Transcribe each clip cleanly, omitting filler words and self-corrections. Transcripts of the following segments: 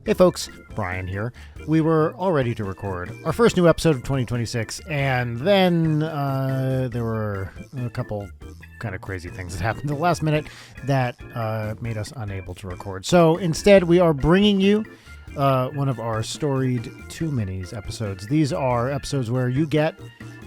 Hey folks, Brian here. We were all ready to record our first new episode of 2026, and then there were a couple kind of crazy things that happened at the last minute that made us unable to record. So instead, we are bringing you one of our storied 2 Minis episodes. These are episodes where you get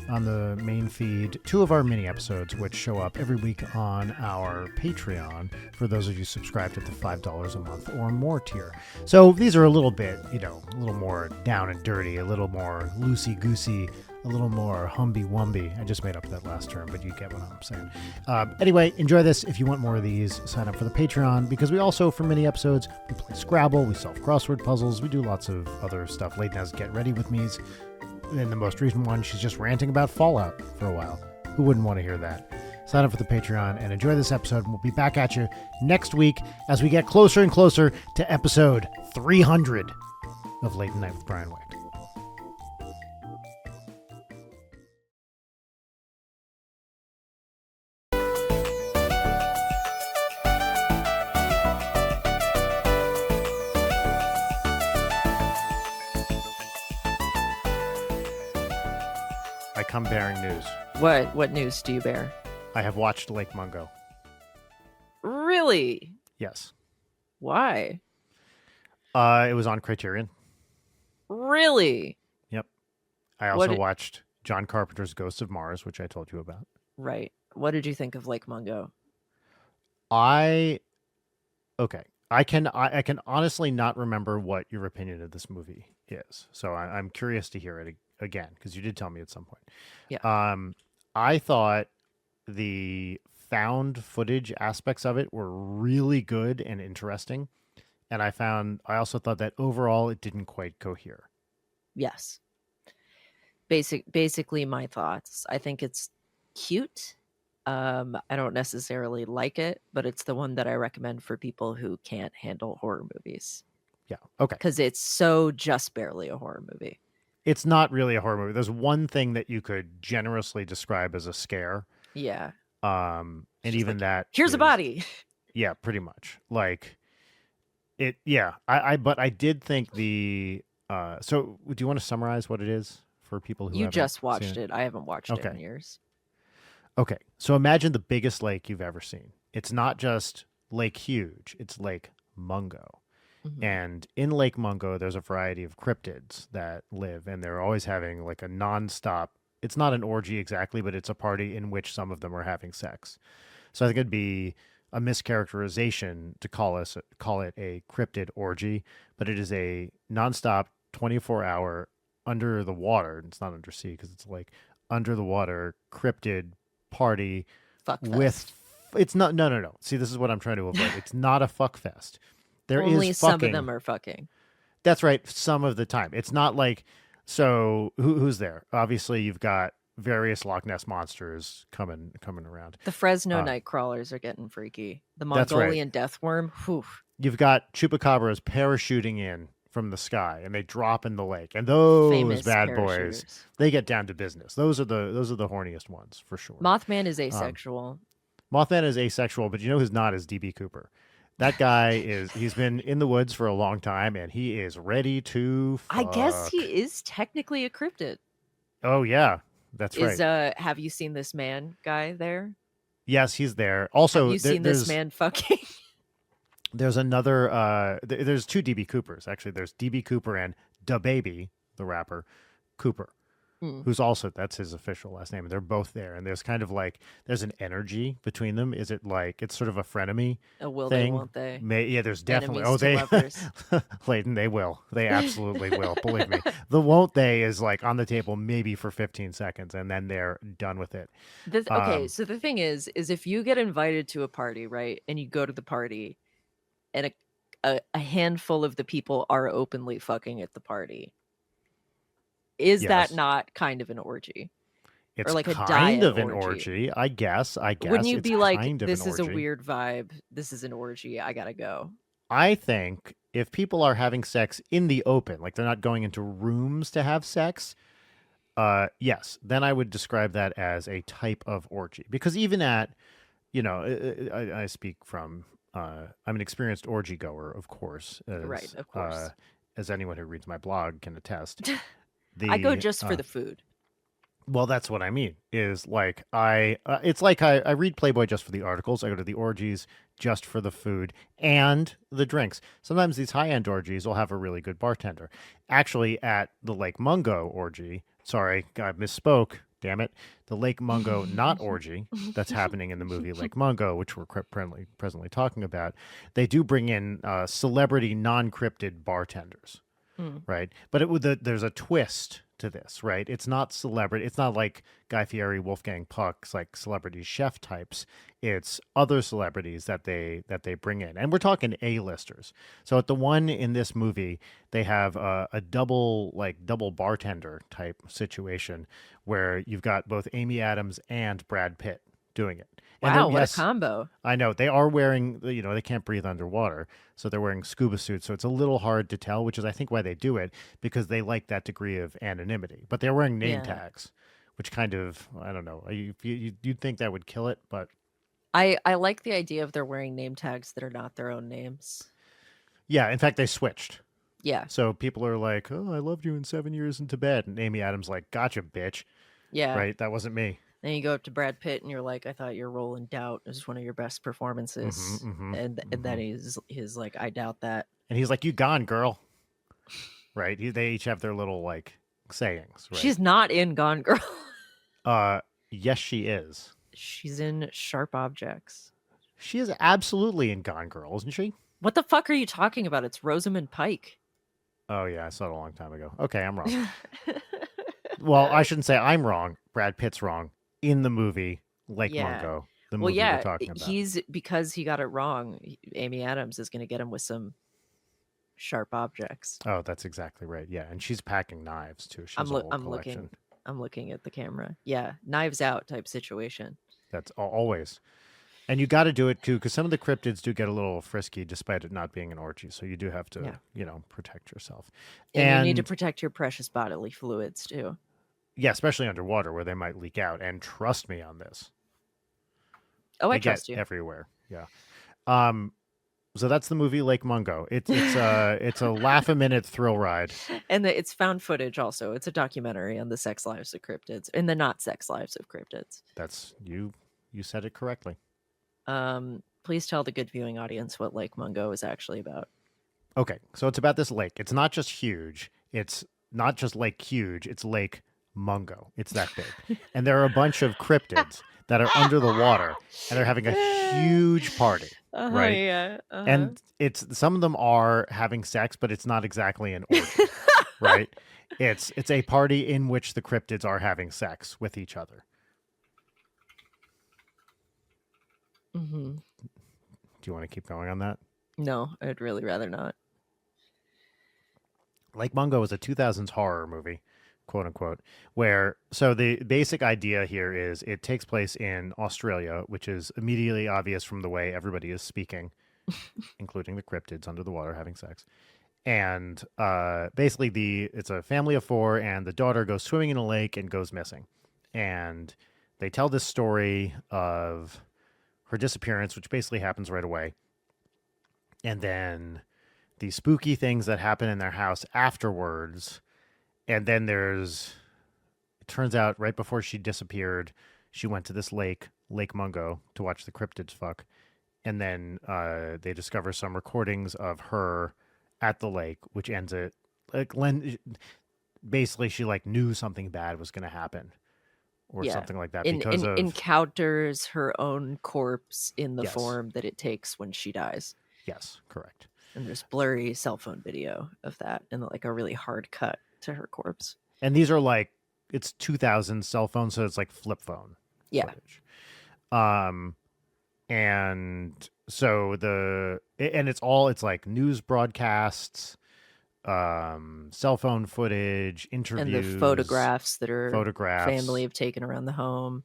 on the main feed 2 of our mini episodes, which show up every week on our Patreon for those of you subscribed at the $5 a month or more tier. So these are a little bit, a little more down and dirty, a little more loosey-goosey, a little more humby-wumby. I just made up that last term, but you get what I'm saying. Anyway, enjoy this. If you want more of these, sign up for the Patreon, because we also, for mini episodes, we play Scrabble, we solve crossword puzzles, we do lots of other stuff. Leighton has Get Ready With Me's. In the most recent one, she's just ranting about Fallout for a while. Who wouldn't want to hear that? Sign up for the Patreon and enjoy this episode. We'll be back at you next week as we get closer and closer to episode 300 of Late Night with Brian White. I come bearing news. What news do you bear? I have watched Lake Mungo. Really? Yes. Why? It was on Criterion. Really? Yep. I also watched John Carpenter's Ghosts of Mars, which I told you about. Right. What did you think of Lake Mungo? I can honestly not remember what your opinion of this movie is. So I'm curious to hear it again, because you did tell me at some point. Yeah. I thought the found footage aspects of it were really good and interesting. And I also thought that overall it didn't quite cohere. Yes. Basically my thoughts. I think it's cute. I don't necessarily like it, but it's the one that I recommend for people who can't handle horror movies. Yeah. Okay. Because it's so just barely a horror movie. It's not really a horror movie. There's one thing that you could generously describe as a scare. Yeah. And even like, that here's a body. Yeah, pretty much. Like it. Yeah. But I did think the. So do you want to summarize what it is for people who you just watched it? I haven't watched it in years. Okay. So imagine the biggest lake you've ever seen. It's not just Lake Huge. It's Lake Mungo. Mm-hmm. And in Lake Mungo, there's a variety of cryptids that live, and they're always having like a nonstop. It's not an orgy exactly, but it's a party in which some of them are having sex. So I think it'd be a mischaracterization to call it a cryptid orgy, but it is a nonstop 24-hour under the water. It's not undersea because it's like under the water cryptid party. Fuck fest. With. It's not. No. See, this is what I'm trying to avoid. It's not a fuck fest. There Only is some fucking. of them are fucking. That's right. Some of the time. It's not like, so who's there? Obviously you've got various Loch Ness monsters coming around. The Fresno night crawlers are getting freaky. The Mongolian death worm. Whew. You've got chupacabras parachuting in from the sky and they drop in the lake. And those famous bad boys, they get down to business. Those are the horniest ones for sure. Mothman is asexual. Mothman is asexual, but you know who's not is DB Cooper. That guy he's been in the woods for a long time, and he is ready to fuck. I guess he is technically a cryptid. Oh, yeah. That's right. Have you seen this man guy there? Yes, he's there. Also, have you seen this man fucking? There's another, there's 2 DB Coopers, actually. There's DB Cooper and DaBaby, the rapper, Cooper. Who's also, that's his official last name. They're both there. And there's kind of like, there's an energy between them. Is it like, it's sort of a frenemy will thing? They, won't they? Yeah, there's definitely, Leighton, they will. They absolutely will. Believe me. The won't they is like on the table maybe for 15 seconds and then they're done with it. So the thing is if you get invited to a party, right? And you go to the party and a handful of the people are openly fucking at the party. Is that not kind of an orgy? It's or like kind a of an orgy, I guess. Wouldn't you be like, this is a weird vibe. This is an orgy. I gotta go. I think if people are having sex in the open, like they're not going into rooms to have sex, yes, then I would describe that as a type of orgy. Because even at, I speak from I'm an experienced orgy goer, of course, Right, of course. as anyone who reads my blog can attest. I go The just for the food. Well, that's what I mean. Is like it's like I read Playboy just for the articles. I go to the orgies just for the food and the drinks. Sometimes these high end orgies will have a really good bartender. Actually, at the Lake Mungo orgy, sorry, I misspoke. Damn it, the Lake Mungo not orgy that's happening in the movie Lake Mungo, which we're presently talking about. They do bring in celebrity non cryptid bartenders, Mm. right? But there's a twist to this, right? It's not celebrity. It's not like Guy Fieri, Wolfgang Puck's like celebrity chef types. It's other celebrities that they bring in, and we're talking A-listers. So at the one in this movie, they have a double bartender type situation where you've got both Amy Adams and Brad Pitt doing it. And Wow, what a yes, combo. I know they are wearing, they can't breathe underwater, so they're wearing scuba suits. So it's a little hard to tell, which is, I think, why they do it, because they like that degree of anonymity. But they're wearing name Yeah. tags, which kind of, I don't know. You'd think that would kill it, but I like the idea of they're wearing name tags that are not their own names. yeah, in fact, they switched. Yeah. So people are like, "Oh, I loved you in 7 Years in Tibet," and Amy Adams like, "Gotcha, bitch." Yeah. Right? That wasn't me. Then you go up to Brad Pitt and you're like, I thought your role in Doubt was one of your best performances. And then he's like, I doubt that. And he's like, "You gone, girl." Right? They each have their little like sayings. Right? She's not in Gone Girl. Yes, she is. She's in Sharp Objects. She is absolutely in Gone Girl, isn't she? What the fuck are you talking about? It's Rosamund Pike. Oh yeah, I saw it a long time ago. Okay, I'm wrong. Well, I shouldn't say I'm wrong. Brad Pitt's wrong in the movie Lake Yeah. Mungo. The Well, movie yeah, we're talking about. he's because he got it wrong. Amy Adams is going to get him with some sharp objects. Oh, that's exactly right. Yeah, and she's packing knives too. She has a whole collection. I'm looking at the camera. Yeah, Knives Out type situation. That's always. And you got to do it too, because some of the cryptids do get a little frisky, despite it not being an orgy. So you do have to, protect yourself. And you need to protect your precious bodily fluids too. Yeah, especially underwater where they might leak out. And trust me on this. Oh, I They trust get you. everywhere. Yeah. So that's the movie Lake Mungo. It's a laugh a minute thrill ride. And it's found footage also. It's a documentary on the sex lives of cryptids and the not sex lives of cryptids. That's you said it correctly. Please tell the good viewing audience what Lake Mungo is actually about. Okay, so it's about this lake. It's not just huge. It's not just Lake Huge. It's Lake Mungo. It's that big. And there are a bunch of cryptids that are under the water, and they're having a huge party, right? Yeah. And some of them are having sex, but it's not exactly an orgy, right? It's a party in which the cryptids are having sex with each other. Mm-hmm. Do you want to keep going on that? No, I'd really rather not. Lake Mungo is a 2000s horror movie, quote unquote, so the basic idea here is it takes place in Australia, which is immediately obvious from the way everybody is speaking, including the cryptids under the water having sex. And basically it's a family of four, and the daughter goes swimming in a lake and goes missing. And they tell this story of her disappearance, which basically happens right away. And then the spooky things that happen in their house afterwards. And then it turns out right before she disappeared, she went to this Lake Mungo, to watch the cryptids fuck. And then they discover some recordings of her at the lake, which ends it like basically she like knew something bad was going to happen. Or something like that, because of encounters her own corpse in the Yes. form that it takes when she dies. Yes, correct. And there's blurry cell phone video of that, and like a really hard cut to her corpse. And these are like, it's 2000 cell phones, so it's like flip phone footage. And so it's like news broadcasts, cell phone footage, interviews, And the photographs that are family have family taken around the home.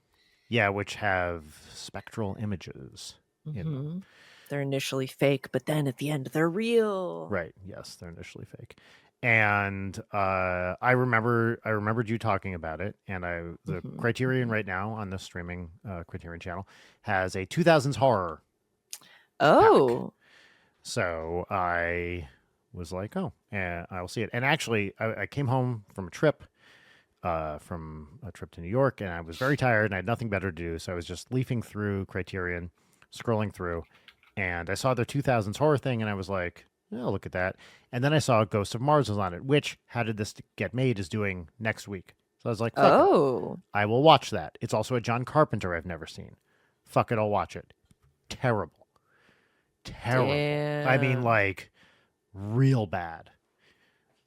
Yeah, which have spectral images in them. They're initially fake, but then at the end they're real. Right. Yes, they're initially fake. And I remembered you talking about it, and the Criterion right now on the streaming Criterion channel has a 2000s horror pack. Oh, So I was like, oh, I'll see it. And actually, I came home from a trip to New York, and I was very tired, and I had nothing better to do. So I was just leafing through Criterion, scrolling through, and I saw their 2000s horror thing, and I was like, oh, look at that. And then I saw Ghost of Mars was on it, which, How Did This Get Made is doing next week. So I was like, fuck it. oh, I will watch that. It's also a John Carpenter I've never seen. Fuck it, I'll watch it. Terrible. Terrible. I mean, damn. like, real bad.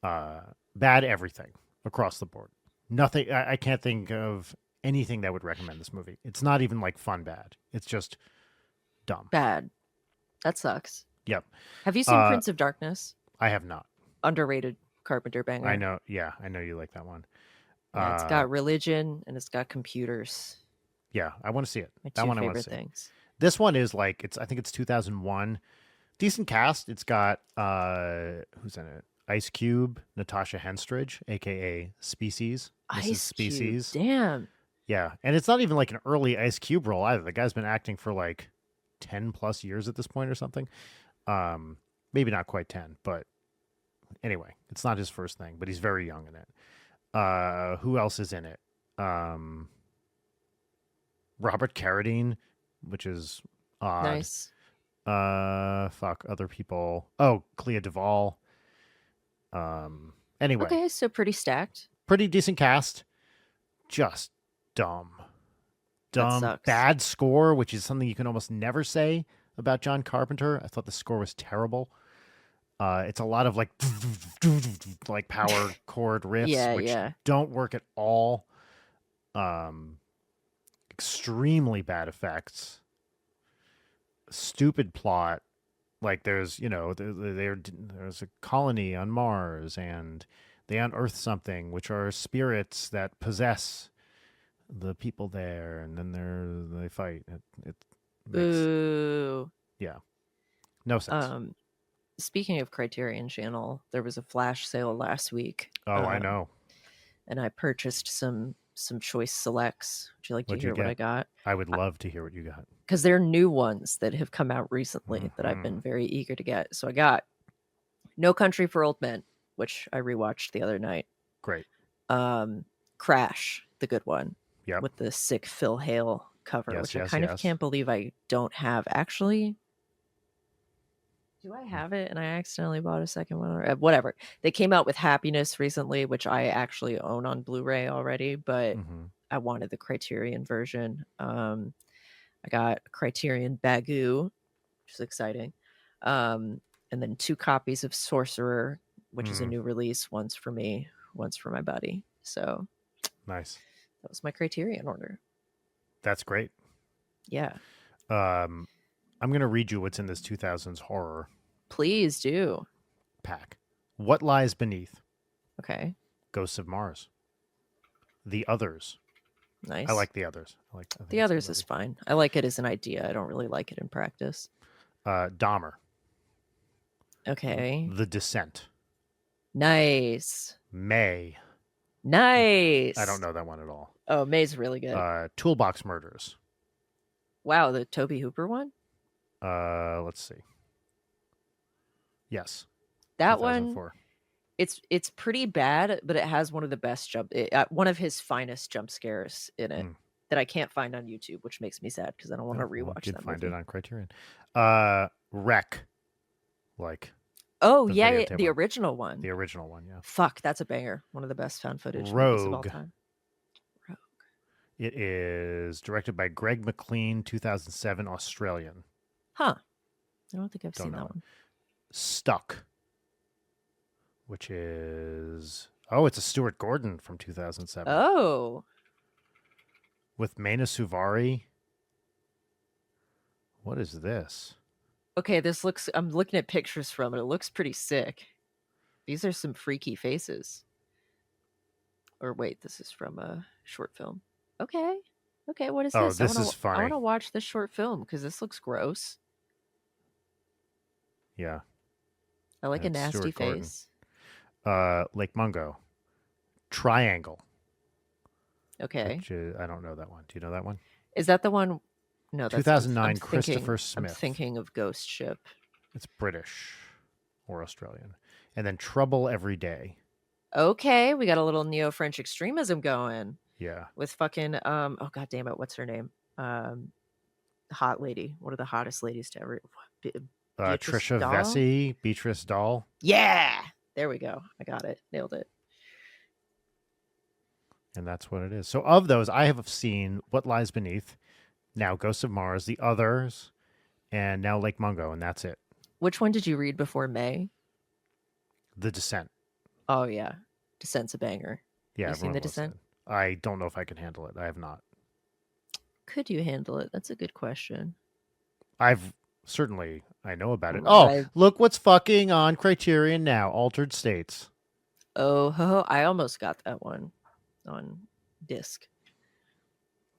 Bad everything across the board. Nothing. I can't think of anything that would recommend this movie. It's not even like fun bad. It's just dumb. Bad. That sucks. Yep. Have you seen Prince of Darkness? I have not. Underrated Carpenter banger. I know. Yeah, I know you like that one. Yeah, it's got religion and it's got computers. Yeah, I want to see it. My That two one I want to favorite see. things. This one is like I think it's 2001. Decent cast. It's got who's in it? Ice Cube, Natasha Henstridge, aka Species. Mrs. Ice Cube. Species. Damn. Yeah, and it's not even like an early Ice Cube role either. The guy's been acting for like 10 plus years at this point or something. Maybe not quite 10, but anyway, it's not his first thing, but he's very young in it. Who else is in it? Robert Carradine, which is odd. Nice. Other people. Oh, Clea Duvall. Anyway, Okay, so pretty stacked. pretty decent cast. Just dumb. That sucks. Bad score, which is something you can almost never say about John Carpenter. I thought the score was terrible. It's a lot of like power chord riffs, which don't work at all. Extremely bad effects. Stupid plot. Like there's there's a colony on Mars, and they unearth something, which are spirits that possess the people there, and then they fight. It makes, Ooh. yeah, no sense. Speaking of Criterion Channel, there was a flash sale last week. Oh, I know. And I purchased some choice selects. Would you like to hear what I got? I would love to hear what you got. Because they're new ones that have come out recently that I've been very eager to get. So I got No Country for Old Men, which I rewatched the other night. Great. Crash, the good one. Yep. With the sick Phil Hale cover, Yes, which yes, I kind yes. of can't believe I don't have. Actually, do I have it and I accidentally bought a second one? Or whatever. They came out with Happiness recently, which I actually own on Blu-ray already, but I wanted the Criterion version. I got Criterion Bagoo, which is exciting. And then 2 copies of Sorcerer, which is a new release. One's for me, one's for my buddy. So nice. That was my Criterion order. That's great. Yeah. I'm going to read you what's in this 2000s horror. Please do. Pack. What Lies Beneath? Okay. Ghosts of Mars. The Others. Nice. I like The Others. The Others is fine. I like it as an idea. I don't really like it in practice. Dahmer. Okay. The Descent. Nice. May. Nice. I don't know that one at all. Oh, May's really good. Toolbox Murders. Wow, the Toby Hooper one? Let's see. Yes. That one, it's pretty bad, but it has one of the best one of his finest jump scares in it that I can't find on YouTube, which makes me sad because I don't want to rewatch that movie. Find it on Criterion. Wreck. Like. Oh, yeah, the original one. The original one, yeah. Fuck, that's a banger. One of the best found footage Rogue. movies of all time. Rogue. It is directed by Greg McLean, 2007, Australian. Huh. I don't think I've seen that one. Stuck, which is... Oh, it's a Stuart Gordon from 2007. Oh. With Mena Suvari. What is this? Okay, I'm looking at pictures from it. It looks pretty sick. These are some freaky faces. Or wait, this is from a short film. Okay, what is this? Oh, this is funny. I want to watch this short film because this looks gross. Yeah. I like a nasty face. Lake Mungo. Triangle. Okay. Which I don't know that one. Do you know that one? Is that the one No, that's I'm 2009, thinking. Christopher I'm Smith. thinking of Ghost Ship. It's British or Australian. And then Trouble Every Day. Okay, we got a little neo-French extremism going Yeah. with fucking oh god damn it, what's her name? Um hot lady. One of the hottest ladies to ever Beatrice Trisha Dahl? Vesey, Beatrice Dahl. Yeah. There we go. I got it. Nailed it. And that's what it is. So of those, I have seen What Lies Beneath, now Ghosts of Mars, the others, and now Lake Mungo, and that's it. Which one did you read before May? The Descent. Oh yeah. Descent's a banger. Yeah, You seen everyone The loves Descent? it. I don't know if I can handle it. I have not. Could you handle it? That's a good question. I've certainly, I know about it. But Oh, look what's fucking on Criterion now. Altered States. Oh, ho, I almost got that one on disc.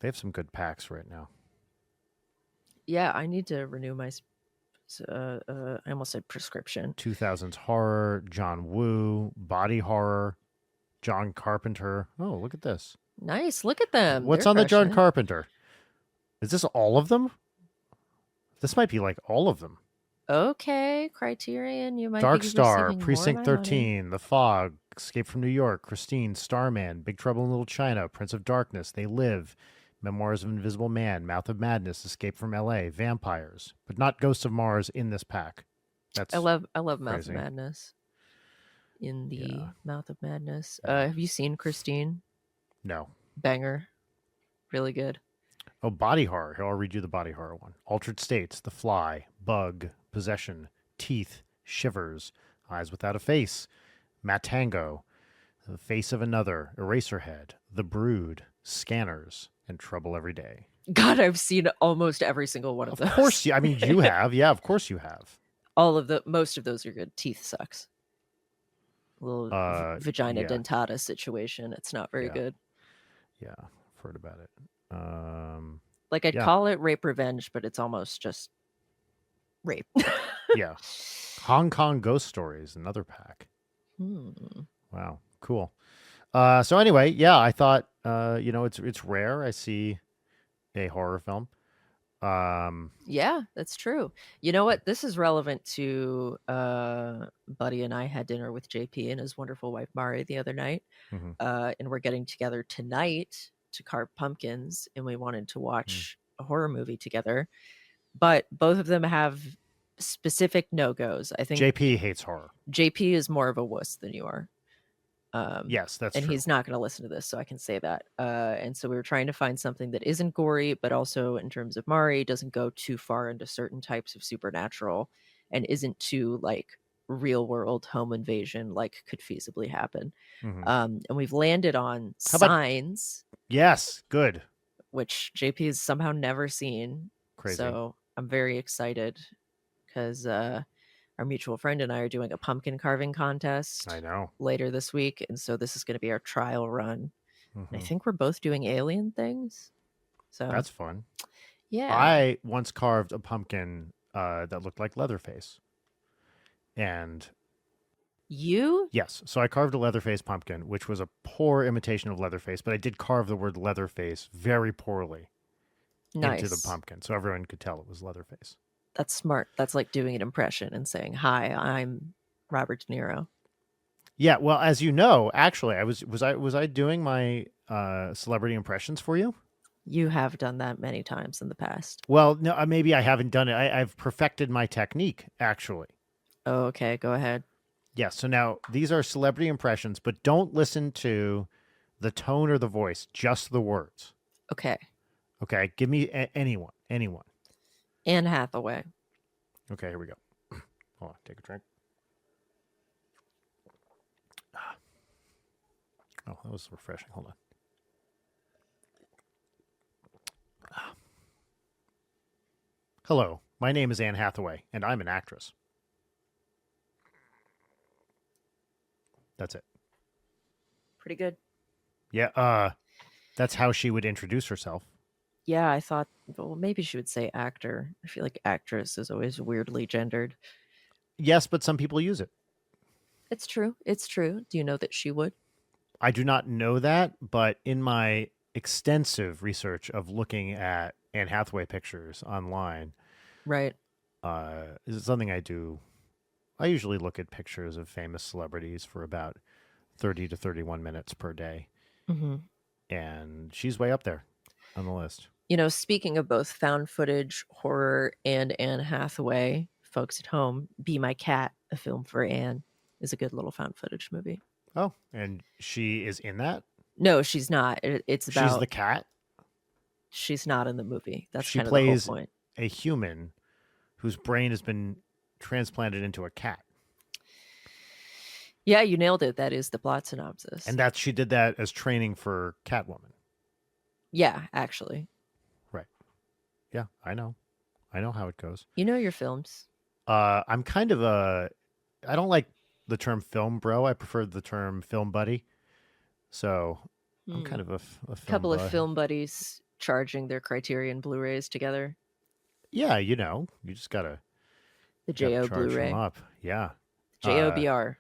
They have some good packs right now. Yeah, I need to renew my. I almost said prescription. 2000s horror, John Woo, body horror, John Carpenter. Oh, look at this. Nice. Look at them. What's They're on the John crushing it. Carpenter? Is this all of them? This might be like all of them. Okay, Criterion. You might Dark be Star, receiving Precinct more of my 13, The Fog, Escape from New York, Christine, Starman, Big Trouble in Little China, Prince of Darkness, They Live, Memoirs of Invisible Man, Mouth of Madness, Escape from L.A., Vampires, but not Ghosts of Mars in this pack. That's I love Mouth of crazy. Madness. In the Mouth of Madness. Yeah. Have you seen Christine? No. Banger. Really good. Oh, body horror. Here, I'll read you the body horror one. Altered States, The Fly, Bug, Possession, Teeth, Shivers, Eyes Without a Face, Matango, The Face of Another, Eraserhead, The Brood, Scanners, and Trouble Every Day. God, I've seen almost every single one of those. Of course, I mean, you have. Yeah, of course you have. Most of those are good. Teeth sucks. A little vagina dentata situation. It's not very good. Yeah, I've heard about it. Like I'd call it rape revenge, but it's almost just rape. Yeah. Hong Kong Ghost Stories, another pack. Wow, cool. So anyway, yeah, I thought it's rare I see a horror film. Yeah, that's true. You know what? This is relevant to Buddy and I had dinner with JP and his wonderful wife Mari the other night. And we're getting together tonight to carve pumpkins, and we wanted to watch a horror movie together. But both of them have specific no-goes. I think JP hates horror. JP is more of a wuss than you are. Yes, that's and true. He's not going to listen to this, so I can say that. And so we were trying to find something that isn't gory, but also in terms of Mari, doesn't go too far into certain types of supernatural and isn't too like real world home invasion like could feasibly happen. And we've landed on Signs. Yes, good. Which JP has somehow never seen. Crazy. So I'm very excited because our mutual friend and I are doing a pumpkin carving contest. I know. Later this week. And so this is going to be our trial run. I think we're both doing alien things. So that's fun. Yeah. I once carved a pumpkin that looked like Leatherface. And you? Yes. So I carved a Leatherface pumpkin, which was a poor imitation of Leatherface, but I did carve the word Leatherface very poorly into the pumpkin. So everyone could tell it was Leatherface. That's smart. That's like doing an impression and saying, "Hi, I'm Robert De Niro." Yeah, well, as you know, actually, was I doing my celebrity impressions for you? You have done that many times in the past. Well, no, maybe I haven't done it. I've perfected my technique, actually. Oh, okay, go ahead. Yeah, so now these are celebrity impressions, but don't listen to the tone or the voice, just the words. Okay. Okay, give me anyone. Anne Hathaway. Okay, here we go. Hold on, take a drink. Oh, that was refreshing. Hold on. Hello, my name is Anne Hathaway, and I'm an actress. That's it. Pretty good. Yeah, that's how she would introduce herself. Yeah, I thought, well, maybe she would say actor. I feel like actress is always weirdly gendered. Yes, but some people use it. It's true. It's true. Do you know that she would? I do not know that, but in my extensive research of looking at Anne Hathaway pictures online. Right. This is something I do. I usually look at pictures of famous celebrities for about 30 to 31 minutes per day. Hmm. And she's way up there on the list. Speaking of both found footage, horror, and Anne Hathaway, folks at home, Be My Cat, a film for Anne, is a good little found footage movie. Oh, and she is in that? No, she's not. It's She's about the cat? she's not in the movie. That's She kind of the whole plays point. a human whose brain has been transplanted into a cat. Yeah, you nailed it. That is the plot synopsis. And she did that as training for Catwoman. Yeah, actually. Right. Yeah, I know. I know how it goes. You know your films. I'm kind of I don't like the term film bro. I prefer the term film buddy. So I'm kind of a film couple of bud. film buddies charging their Criterion Blu-rays together. Yeah, you just gotta The JO charge Blu-ray. them up. Yeah. JOBR.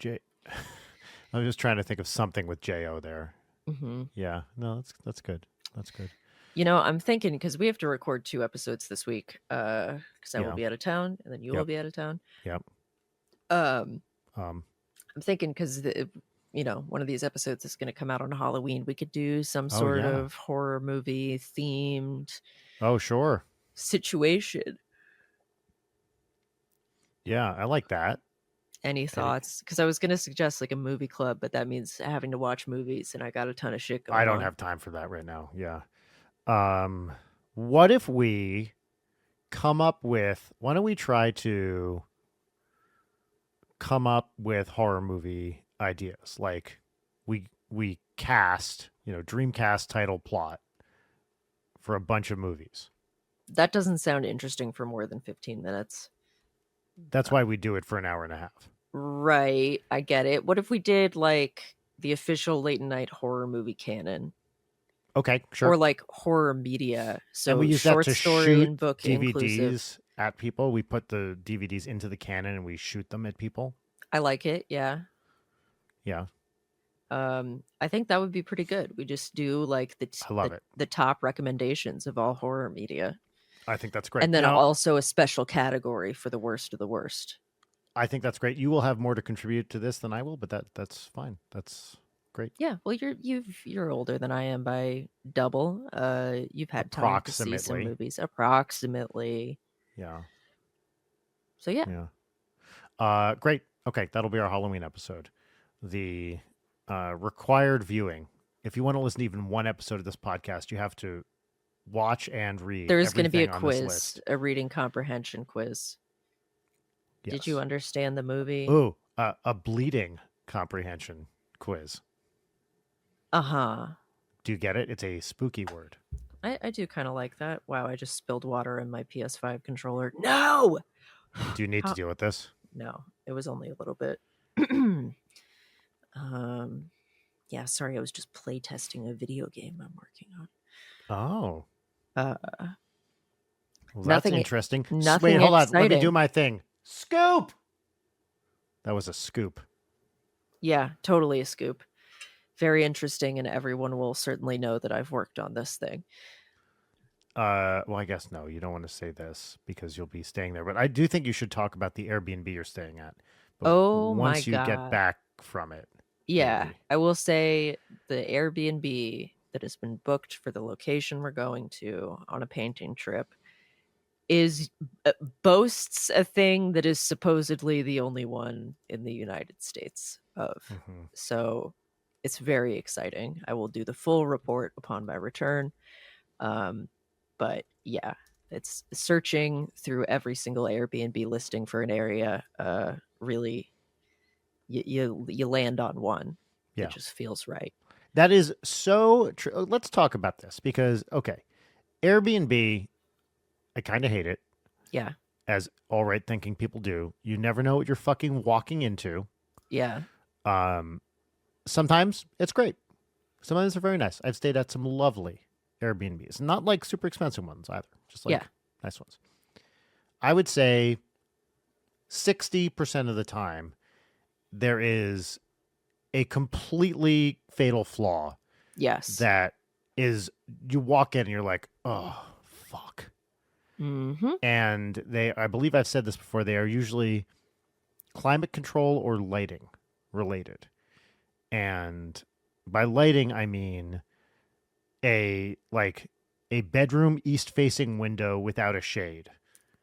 I was just trying to think of something with JO there. Mm-hmm. Yeah. No, that's good. That's good. I'm thinking because we have to record 2 episodes this week because I will Yeah. be out of town and then you will be out of town. Yep. I'm thinking because one of these episodes is going to come out on Halloween. We could do some sort of horror movie themed. Oh, sure. Situation. Yeah, I like that. Any thoughts? Because I was going to suggest like a movie club, but that means having to watch movies, and I got a ton of shit going on. I don't have time for that right now. Yeah. What if we come up with? Why don't we try to come up with horror movie ideas? Like we cast, Dreamcast title plot for a bunch of movies. That doesn't sound interesting for more than 15 minutes. That's why we do it for an hour and a half. Right. I get it. What if we did like the official late night horror movie canon? Okay, sure. Or like horror media. So and we use short that to story shoot and book DVDs inclusive. at people. We put the DVDs into the canon and we shoot them at people. I like it. Yeah. Yeah. I think that would be pretty good. We just do like the top recommendations of all horror media. I think that's great. And then also a special category for the worst of the worst. I think that's great. You will have more to contribute to this than I will, but that's fine. That's great. Yeah, well, you're older than I am by double. You've had time to see some movies, approximately. Yeah. So yeah. Great. Okay, that'll be our Halloween episode. The required viewing. If you want to listen to even one episode of this podcast, you have to watch and read. There's going to be a quiz, a reading comprehension quiz. Yes. Did you understand the movie? Ooh, a bleeding comprehension quiz. Uh-huh. Do you get it? It's a spooky word. I do kind of like that. Wow, I just spilled water in my PS5 controller. No! Do you need to deal with this? No, it was only a little bit. Yeah, sorry, I was just play testing a video game I'm working on. Oh. Well, nothing, that's interesting. Nothing Wait, hold exciting. on. Let me do my thing. Scoop! That was a scoop. Yeah, totally a scoop. Very interesting, and everyone will certainly know that I've worked on this thing. Well, I guess no, you don't want to say this because you'll be staying there. But I do think you should talk about the Airbnb you're staying at. But once you get back from it. Yeah, maybe. I will say the Airbnb that has been booked for the location we're going to on a painting trip boasts a thing that is supposedly the only one in the United States of. Mm-hmm. So it's very exciting. I will do the full report upon my return. But yeah, it's searching through every single Airbnb listing for an area. Really, you land on one. Yeah. It just feels right. That is so true. Let's talk about this because, okay, Airbnb, I kind of hate it. Yeah. As all right thinking people do. You never know what you're fucking walking into. Yeah. Sometimes it's great. Sometimes they're very nice. I've stayed at some lovely Airbnbs. Not like super expensive ones either. Just like nice ones. I would say 60% of the time there is a completely fatal flaw. Yes. That is you walk in and you're like, oh fuck. Mm-hmm. And I believe I've said this before, they are usually climate control or lighting related. And by lighting I mean a like a bedroom east facing window without a shade.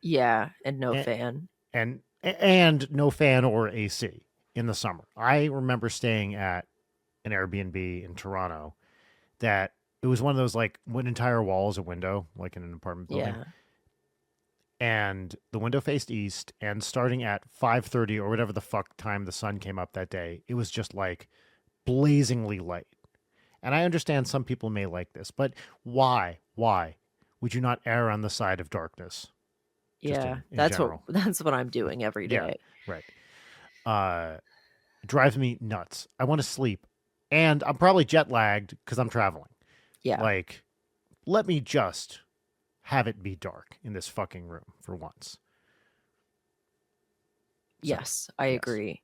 Yeah, and no And, fan. and no fan or AC in the summer. I remember staying at an Airbnb in Toronto that it was one of those like one entire wall is a window, like in an apartment building, Yeah. and the window faced east. And starting at 5:30 or whatever the fuck time the sun came up that day, it was just like blazingly light. And I understand some people may like this, but why? Why would you not err on the side of darkness? Just Yeah. in general. That's what I'm doing every Yeah, day. right. It drives me nuts. I want to sleep, and I'm probably jet lagged because I'm traveling. Yeah. Like, let me just have it be dark in this fucking room for once. So, Yes, I yes, agree.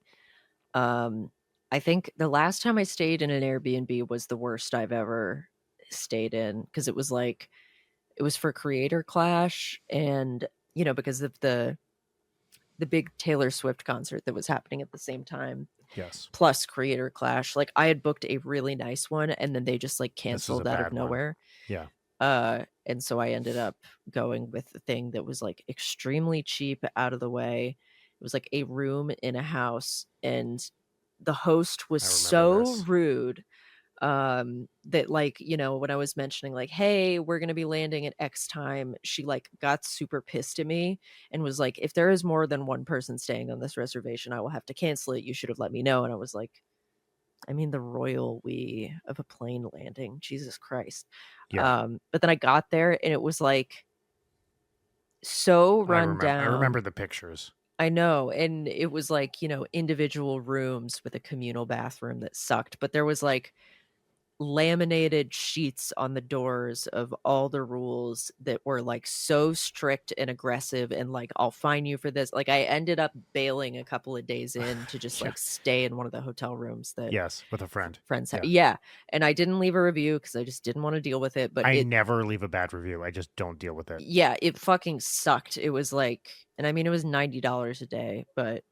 Um, I think the last time I stayed in an Airbnb was the worst I've ever stayed in because it was like it was for Creator Clash and because of the big Taylor Swift concert that was happening at the same time yes. plus Creator Clash. Like I had booked a really nice one and then they just like This is a canceled out of bad one. nowhere. Yeah, And so I ended up going with the thing that was like extremely cheap out of the way. It was like a room in a house, and the host was I remember so this. rude that like when I was mentioning like, hey, we're going to be landing at X time, she like got super pissed at me and was like, if there is more than one person staying on this reservation, I will have to cancel it. You should have let me know. And I was like, I mean, the royal we of a plane landing, Jesus Christ. Yeah, But then I got there and it was like so I run remember. I down. remember the pictures. I know. And it was like, individual rooms with a communal bathroom that sucked. But there was like laminated sheets on the doors of all the rules that were like so strict and aggressive and like I'll fine you for this. Like I ended up bailing a couple of days in to just Yeah. like stay in one of the hotel rooms that Yes, with a friend. friends had. Yeah. Yeah. And I didn't leave a review because I just didn't want to deal with it. But I it never leave a bad review. I just don't deal with it. yeah, it fucking sucked. It was like, and I mean, it was $90 a day, but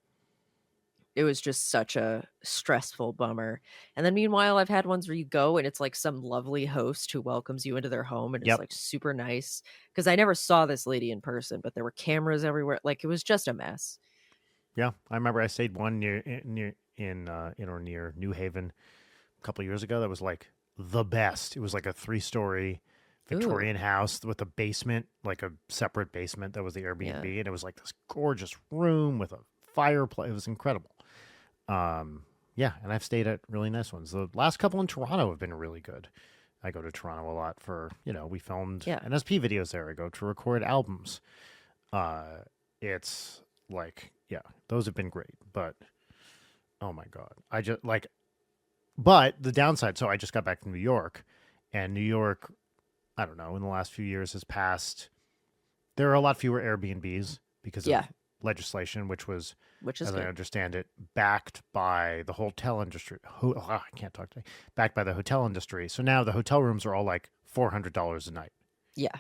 it was just such a stressful bummer. And then meanwhile, I've had ones where you go and it's like some lovely host who welcomes you into their home and is Yep. like super nice. Because I never saw this lady in person, but there were cameras everywhere. Like it was just a mess. Yeah, I remember I stayed one in or near New Haven a couple of years ago. That was like the best. It was like a 3-story Ooh, Victorian house with a basement, like a separate basement that was the Airbnb, yeah. and it was like this gorgeous room with a fireplace. It was incredible. Yeah, and I've stayed at really nice ones. The last couple in Toronto have been really good. I go to Toronto a lot for we filmed Yeah. NSP videos there. I go to record albums. It's like those have been great, but oh my god, I just like. But the downside, so I just got back from New York, and New York, I don't know, in the last few years has passed. There are a lot fewer Airbnbs because of Yeah. legislation, which was, Which is as I good. understand it, backed by the hotel industry. I can't talk today. Backed by the hotel industry. So now the hotel rooms are all like $400 a night Yeah.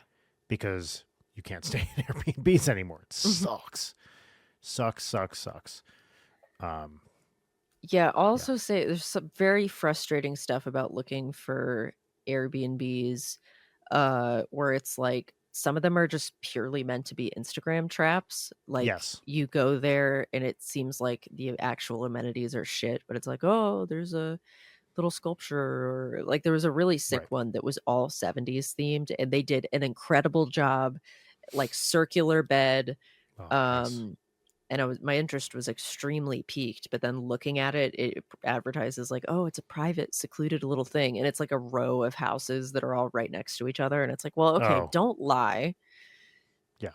because you can't stay in Airbnbs anymore. It sucks. Sucks, sucks, sucks. Um, Yeah. I'll yeah. also say there's some very frustrating stuff about looking for Airbnbs where it's like some of them are just purely meant to be Instagram traps. Like Yes. you go there and it seems like the actual amenities are shit, but it's like, oh, there's a little sculpture, or like there was a really sick Right. one that was all 70s themed and they did an incredible job, like circular bed. Oh, nice. Um and my interest was extremely piqued, but then looking at it, it advertises like, oh, it's a private secluded little thing, and it's like a row of houses that are all right next to each other, and it's like, well, okay, Oh, don't lie. yeah.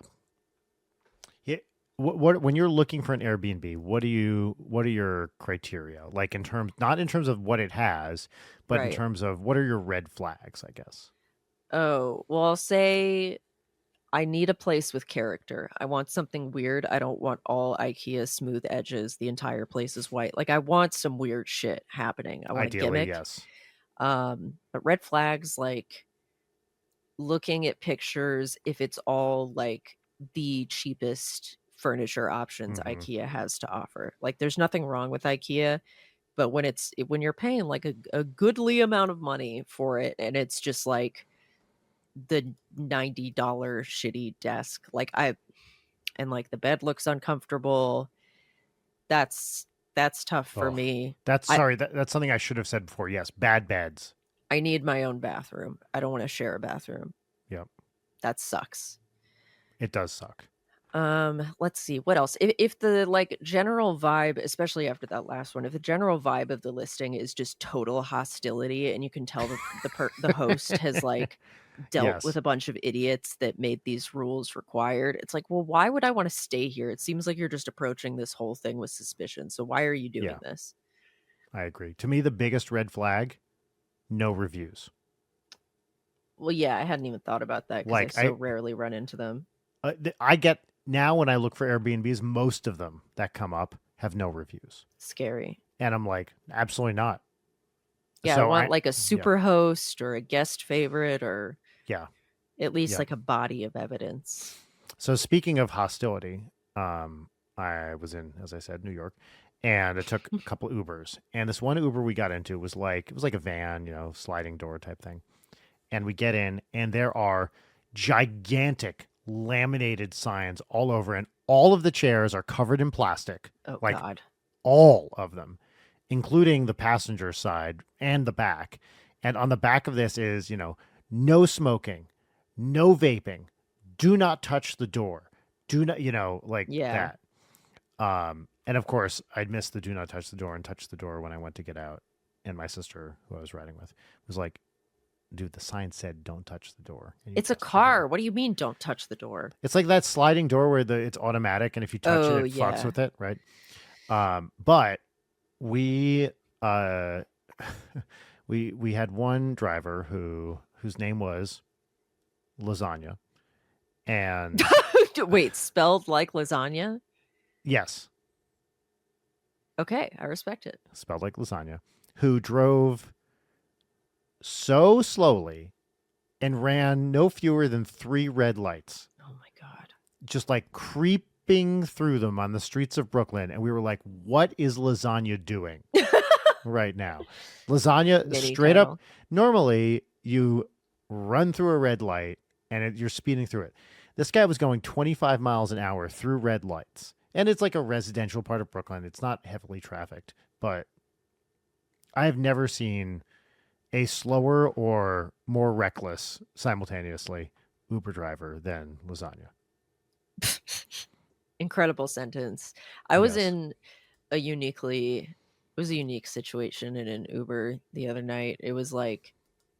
Yeah. What when you're looking for an Airbnb, what are your criteria? Like in terms not in terms of what it has, but in Right. terms of what are your red flags, I guess. Oh, well, I'll say I need a place with character. I want something weird. I don't want all IKEA smooth edges. The entire place is white. Like I want some weird shit happening. I want a Ideally, gimmick. yes. But red flags, like looking at pictures if it's all like the cheapest furniture options IKEA has to offer. Like there's nothing wrong with IKEA, but when you're paying like a goodly amount of money for it and it's just like the $90 shitty desk, and like the bed looks uncomfortable, that's tough for Oh, me. that's sorry. That's something I should have said before. Yes, bad beds. I need my own bathroom. I don't want to share a bathroom. Yep, That sucks. it does suck. Let's see what else. If the like general vibe, especially after that last one, if the general vibe of the listing is just total hostility, and you can tell that the host has like dealt with Yes. a bunch of idiots that made these rules required, it's like, well, why would I want to stay here? It seems like you're just approaching this whole thing with suspicion. So why are you doing Yeah, this? I agree. To me, the biggest red flag: no reviews. Well, yeah, I hadn't even thought about that because I Like so rarely run into them. I get now when I look for Airbnbs, most of them that come up have no reviews, Scary. and I'm like, absolutely not. Yeah, I So want like a yeah, super host or a guest favorite or yeah, at least yeah. like a body of evidence. So speaking of hostility, I was in, as I said, New York, and it took a couple Ubers. And this one Uber we got into was like it was like a van, sliding door type thing. And we get in, and there are gigantic laminated signs all over, and all of the chairs are covered in plastic. Oh Like God. all of them, including the passenger side and the back. And on the back of this is, no smoking, no vaping, do not touch the door, do not, like Yeah. that. And of course, I'd missed the do not touch the door and touch the door when I went to get out. And my sister, who I was riding with, was like, dude, the sign said don't touch the door. It's a car. What do you mean don't touch the door? It's like that sliding door where it's automatic, and if you touch it, it fucks with it, right? But we we had one driver whose name was Lasagna, and Wait, spelled like lasagna? yes, Okay, I respect it. spelled like lasagna, who drove so slowly and ran no fewer than 3 red lights, Oh my God. just like creeping through them on the streets of Brooklyn. And we were like, what is Lasagna doing right now? Lasagna, Mini straight kettle. up, normally you run through a red light and you're speeding through it. This guy was going 25 miles an hour through red lights. And it's like a residential part of Brooklyn. It's not heavily trafficked, but I have never seen a slower or more reckless simultaneously Uber driver than Lasagna. Incredible sentence. I was Yes. in a unique situation in an Uber the other night. It was like,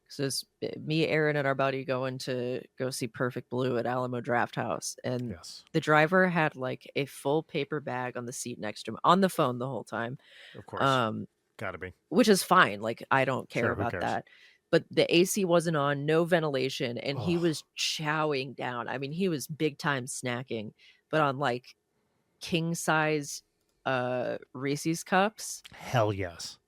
so it's me, Aaron, and our buddy going to go see Perfect Blue at Alamo Draft House. And Yes. the driver had like a full paper bag on the seat next to him on the phone the whole time. Of course. Gotta be. Which is fine. Like, I don't care Sure, who about cares? that. But the AC wasn't on, no ventilation, and he Oh. was chowing down. I mean, he was big time snacking, but on like king size Reese's cups, Hell yes.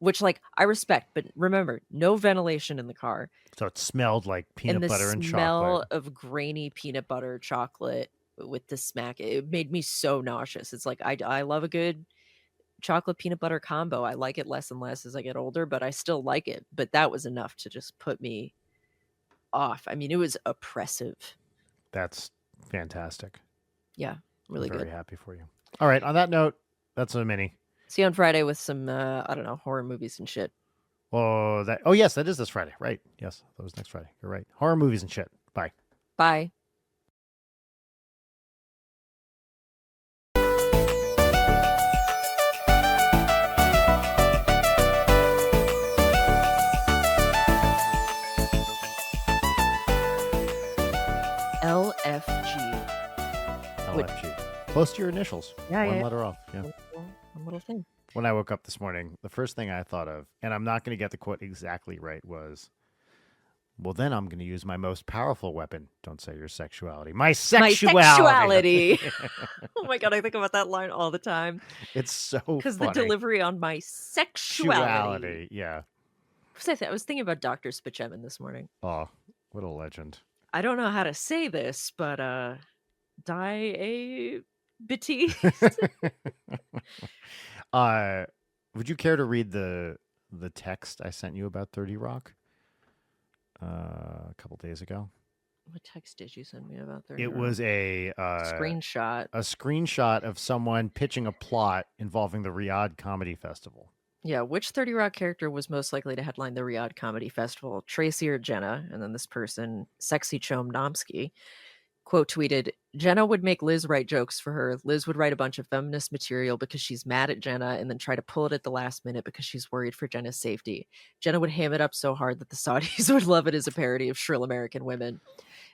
which like I respect, but remember, no ventilation in the car. So it smelled like And peanut the butter and smell chocolate. of grainy peanut butter chocolate with the smack, it made me so nauseous. It's like I love a good chocolate peanut butter combo. I like it less and less as I get older, but I still like it. But that was enough to just put me off. I mean, it was oppressive. That's fantastic. Yeah, really I'm very good. happy for you. All right. On that note, that's a mini. See you on Friday with some I don't know, horror movies and shit. Oh, yes, that is this Friday. Right. Yes, that was next Friday. You're right. Horror movies and shit. Bye. Bye. LFG. LFG. Close to your initials. Yeah, One yeah. letter off. Yeah. One little thing. When I woke up this morning, the first thing I thought of, and I'm not going to get the quote exactly right, was, well, then I'm going to use my most powerful weapon. Don't say your sexuality. My sexuality. My sexuality. Oh my God, I think about that line all the time. It's so Because the funny. delivery on my sexuality. Yeah. I was thinking about Dr. Spichemin this morning. Oh, What a legend. I don't know how to say this, but diabetes. uh, would you care to read the text I sent you about 30 Rock a couple days ago? What text did you send me about 30 It Rock? was Screenshot. a screenshot of someone pitching a plot involving the Riyadh Comedy Festival. Yeah, which 30 Rock character was most likely to headline the Riyadh Comedy Festival, Tracy or Jenna? And then this person, Sexy Chom Nomsky, quote tweeted, Jenna would make Liz write jokes for her. Liz would write a bunch of feminist material because she's mad at Jenna and then try to pull it at the last minute because she's worried for Jenna's safety. Jenna would ham it up so hard that the Saudis would love it as a parody of shrill American women.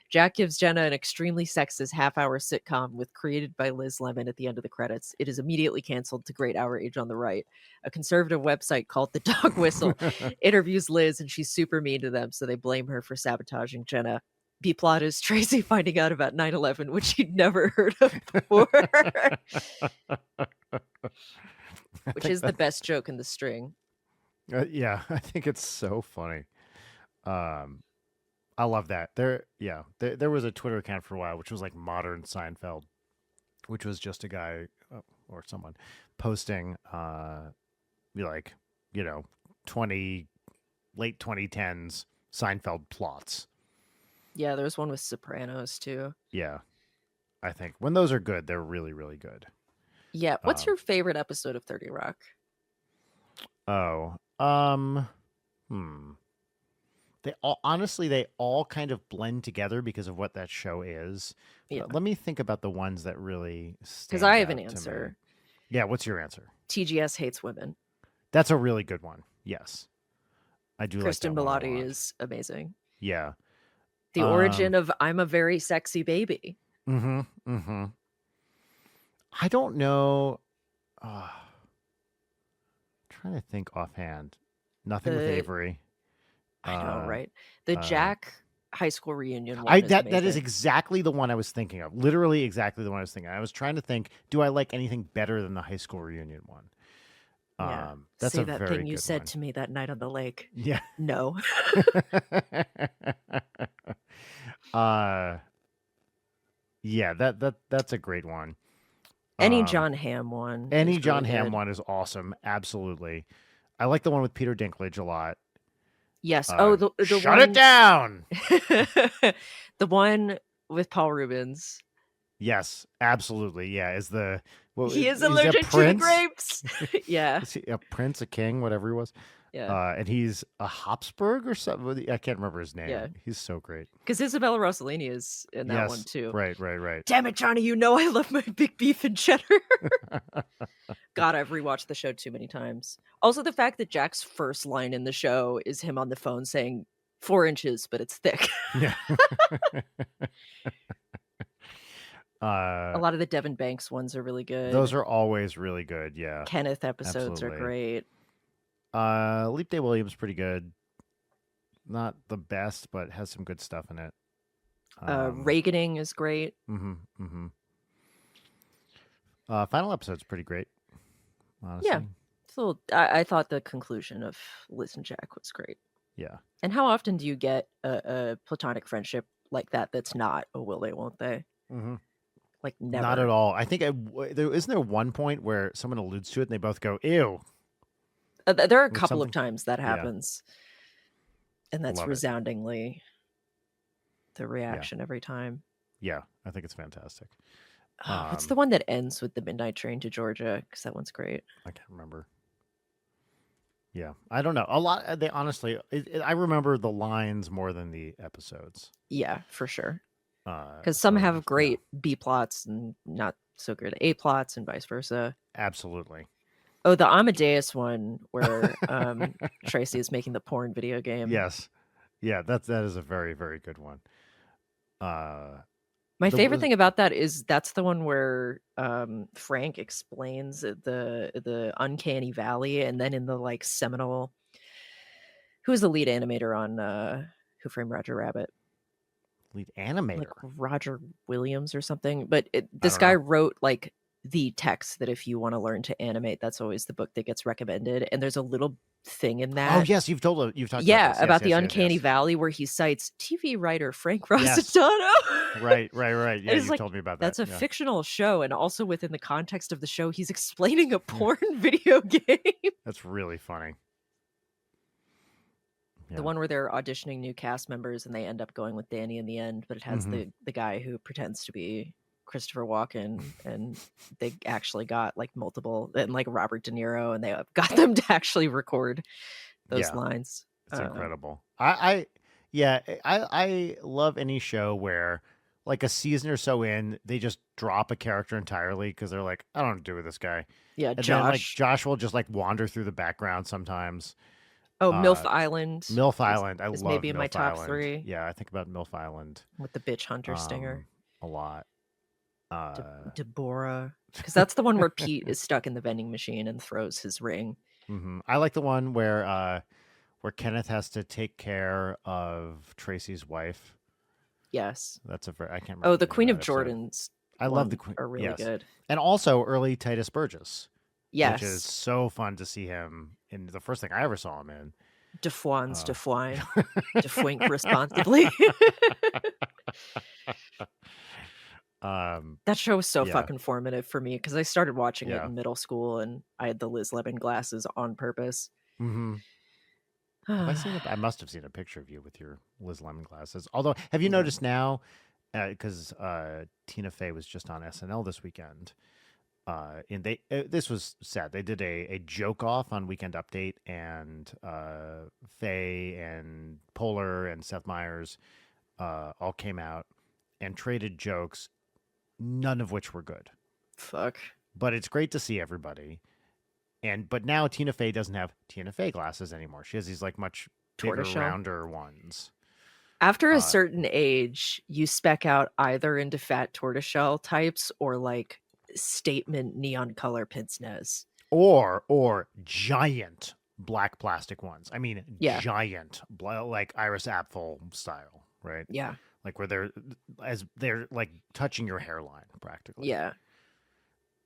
Jack gives Jenna an extremely sexist half-hour sitcom with created by Liz Lemon at the end of the credits. It is immediately canceled to great outrage on the right. A conservative website called The Dog Whistle interviews Liz, and she's super mean to them, so they blame her for sabotaging Jenna. B-plot is Tracy finding out about 9/11, which he'd never heard of before. Which is the best joke in the string. Yeah, I think it's so funny. I love that. There was a Twitter account for a while, which was like Modern Seinfeld, which was just a guy or someone posting, like, late 2010s Seinfeld plots. Yeah, there's one with Sopranos too. Yeah, I think when those are good, they're really, really good. Yeah. What's your favorite episode of 30 Rock? Oh, they all kind of blend together because of what that show is. Yeah. But let me think about the ones that really stand Because I have out an to answer. me. Yeah, what's your answer? TGS hates women. That's a really good one. Yes, I do. Kristen like that Milotti one a lot. is amazing. Yeah. The origin of I'm a very sexy baby. Mm-hmm. Mm-hmm. I don't know. Trying to think offhand. Nothing with Avery. I know, right? The Jack high school reunion one. That is exactly the one I was thinking of. Literally exactly the one I was thinking. I was trying to think, do I like anything better than the high school reunion one? Yeah. That's Say a that very thing you good said one. to me that night on the lake. Yeah. No. Yeah, that's a great one. Any John Hamm one. Any John really Hamm good. one is awesome. Absolutely. I like the one with Peter Dinklage a lot. Yes. The Shut one... it down. The one with Paul Rubens. Yes, absolutely. Yeah, he is allergic to the grapes. Yeah. Is he a prince, a king, whatever he was? Yeah. And he's a Habsburg or something. I can't remember his name. Yeah. He's so great. Because Isabella Rossellini is in that one too. Right. Damn it, Johnny, you know I love my big beef and cheddar. God, I've rewatched the show too many times. Also, the fact that Jack's first line in the show is him on the phone saying 4 inches, but it's thick. Yeah. A lot of the Devin Banks ones are really good. Those are always really good. Yeah. Kenneth episodes are great. Leap Day Williams pretty good. Not the best, but has some good stuff in it. Reaganing is great. Mm-hmm. Final episode's pretty great. Honestly. Yeah. So I thought the conclusion of Liz and Jack was great. Yeah. And how often do you get a platonic friendship like that that's not a will they, won't they? Mm-hmm. Like never. Not at all. I think isn't there one point where someone alludes to it and they both go, ew. There are a couple of times that happens. Yeah. And that's resoundingly the reaction every time. Yeah, I think it's fantastic. What's the one that ends with the midnight train to Georgia? Because that one's great. I can't remember. Yeah, I don't know. A lot. They honestly, I remember the lines more than the episodes. Yeah, for sure. Because some have great B plots and not so good A plots, and vice versa. Absolutely. Oh, the Amadeus one where Tracy is making the porn video game. Yes. Yeah, that is a very, very good one. My favorite thing about that is that's the one where Frank explains the uncanny valley, and then in the like seminal, who's the lead animator on Who Framed Roger Rabbit? Lead animator, like Roger Williams or something. But this guy wrote like the text that if you want to learn to animate, that's always the book that gets recommended. And there's a little thing in Oh that. yes, you've talked about this. Yes, About the yes, yes, uncanny yes. valley where he cites TV writer Frank Yes. Rossitano. Right. Yeah, It's you've like, told me about that. that's a Yeah. fictional show, and also within the context of the show, he's explaining a porn video game. That's really funny. Yeah. The one where they're auditioning new cast members and they end up going with Danny in the end, but it has the guy who pretends to be Christopher Walken, and they actually got like multiple, and like Robert De Niro, and they got them to actually record those lines. It's incredible. I love any show where like a season or so in, they just drop a character entirely because they're like, I don't know what to do with this guy. Yeah, And Josh. then like Josh will just like wander through the background sometimes. Oh, MILF Island. MILF Island. I is love maybe in MILF my top Island. 3. Yeah, I think about MILF Island With the bitch hunter stinger. a lot. Deborah. Because that's the one where Pete is stuck in the vending machine and throws his ring. I like the one where Kenneth has to take care of Tracy's wife. Yes. That's I can't remember. Oh, the Queen of Jordan's. I love the Queen. Are really good. And also early Titus Burgess. Yes. Which is so fun to see him in. The first thing I ever saw him in. Defwines, defwine, defwink responsibly. That show was so fucking formative for me because I started watching it in middle school and I had the Liz Lemon glasses on purpose. I must have seen a picture of you with your Liz Lemon glasses. Although, have you noticed now, because Tina Fey was just on SNL this weekend, and this was sad. They did a joke off on Weekend Update, and Fey and Polar and Seth Meyers all came out and traded jokes, none of which were good. Fuck. But it's great to see everybody. But now Tina Fey doesn't have Tina Fey glasses anymore. She has these like much bigger, rounder ones. After a certain age, you spec out either into fat tortoiseshell types or like statement neon color pince nez. Or giant black plastic ones. I mean, giant, like Iris Apfel style, right? Yeah. Like where they're like touching your hairline practically. Yeah.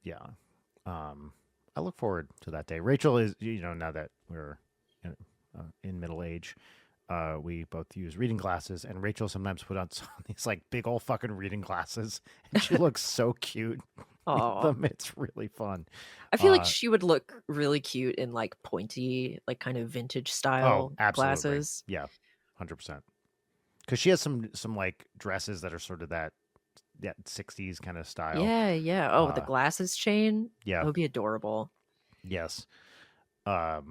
Yeah. I look forward to that day. Rachel is, now that we're in middle age, we both use reading glasses, and Rachel sometimes put on these like big old fucking reading glasses, and she looks so cute with them. It's really fun. I feel like she would look really cute in like pointy, like kind of vintage style glasses. Yeah, 100%. Because she has some like dresses that are sort of that 60s kind of style. Yeah. Oh, the glasses chain. Yeah, that would be adorable. Yes. Yeah,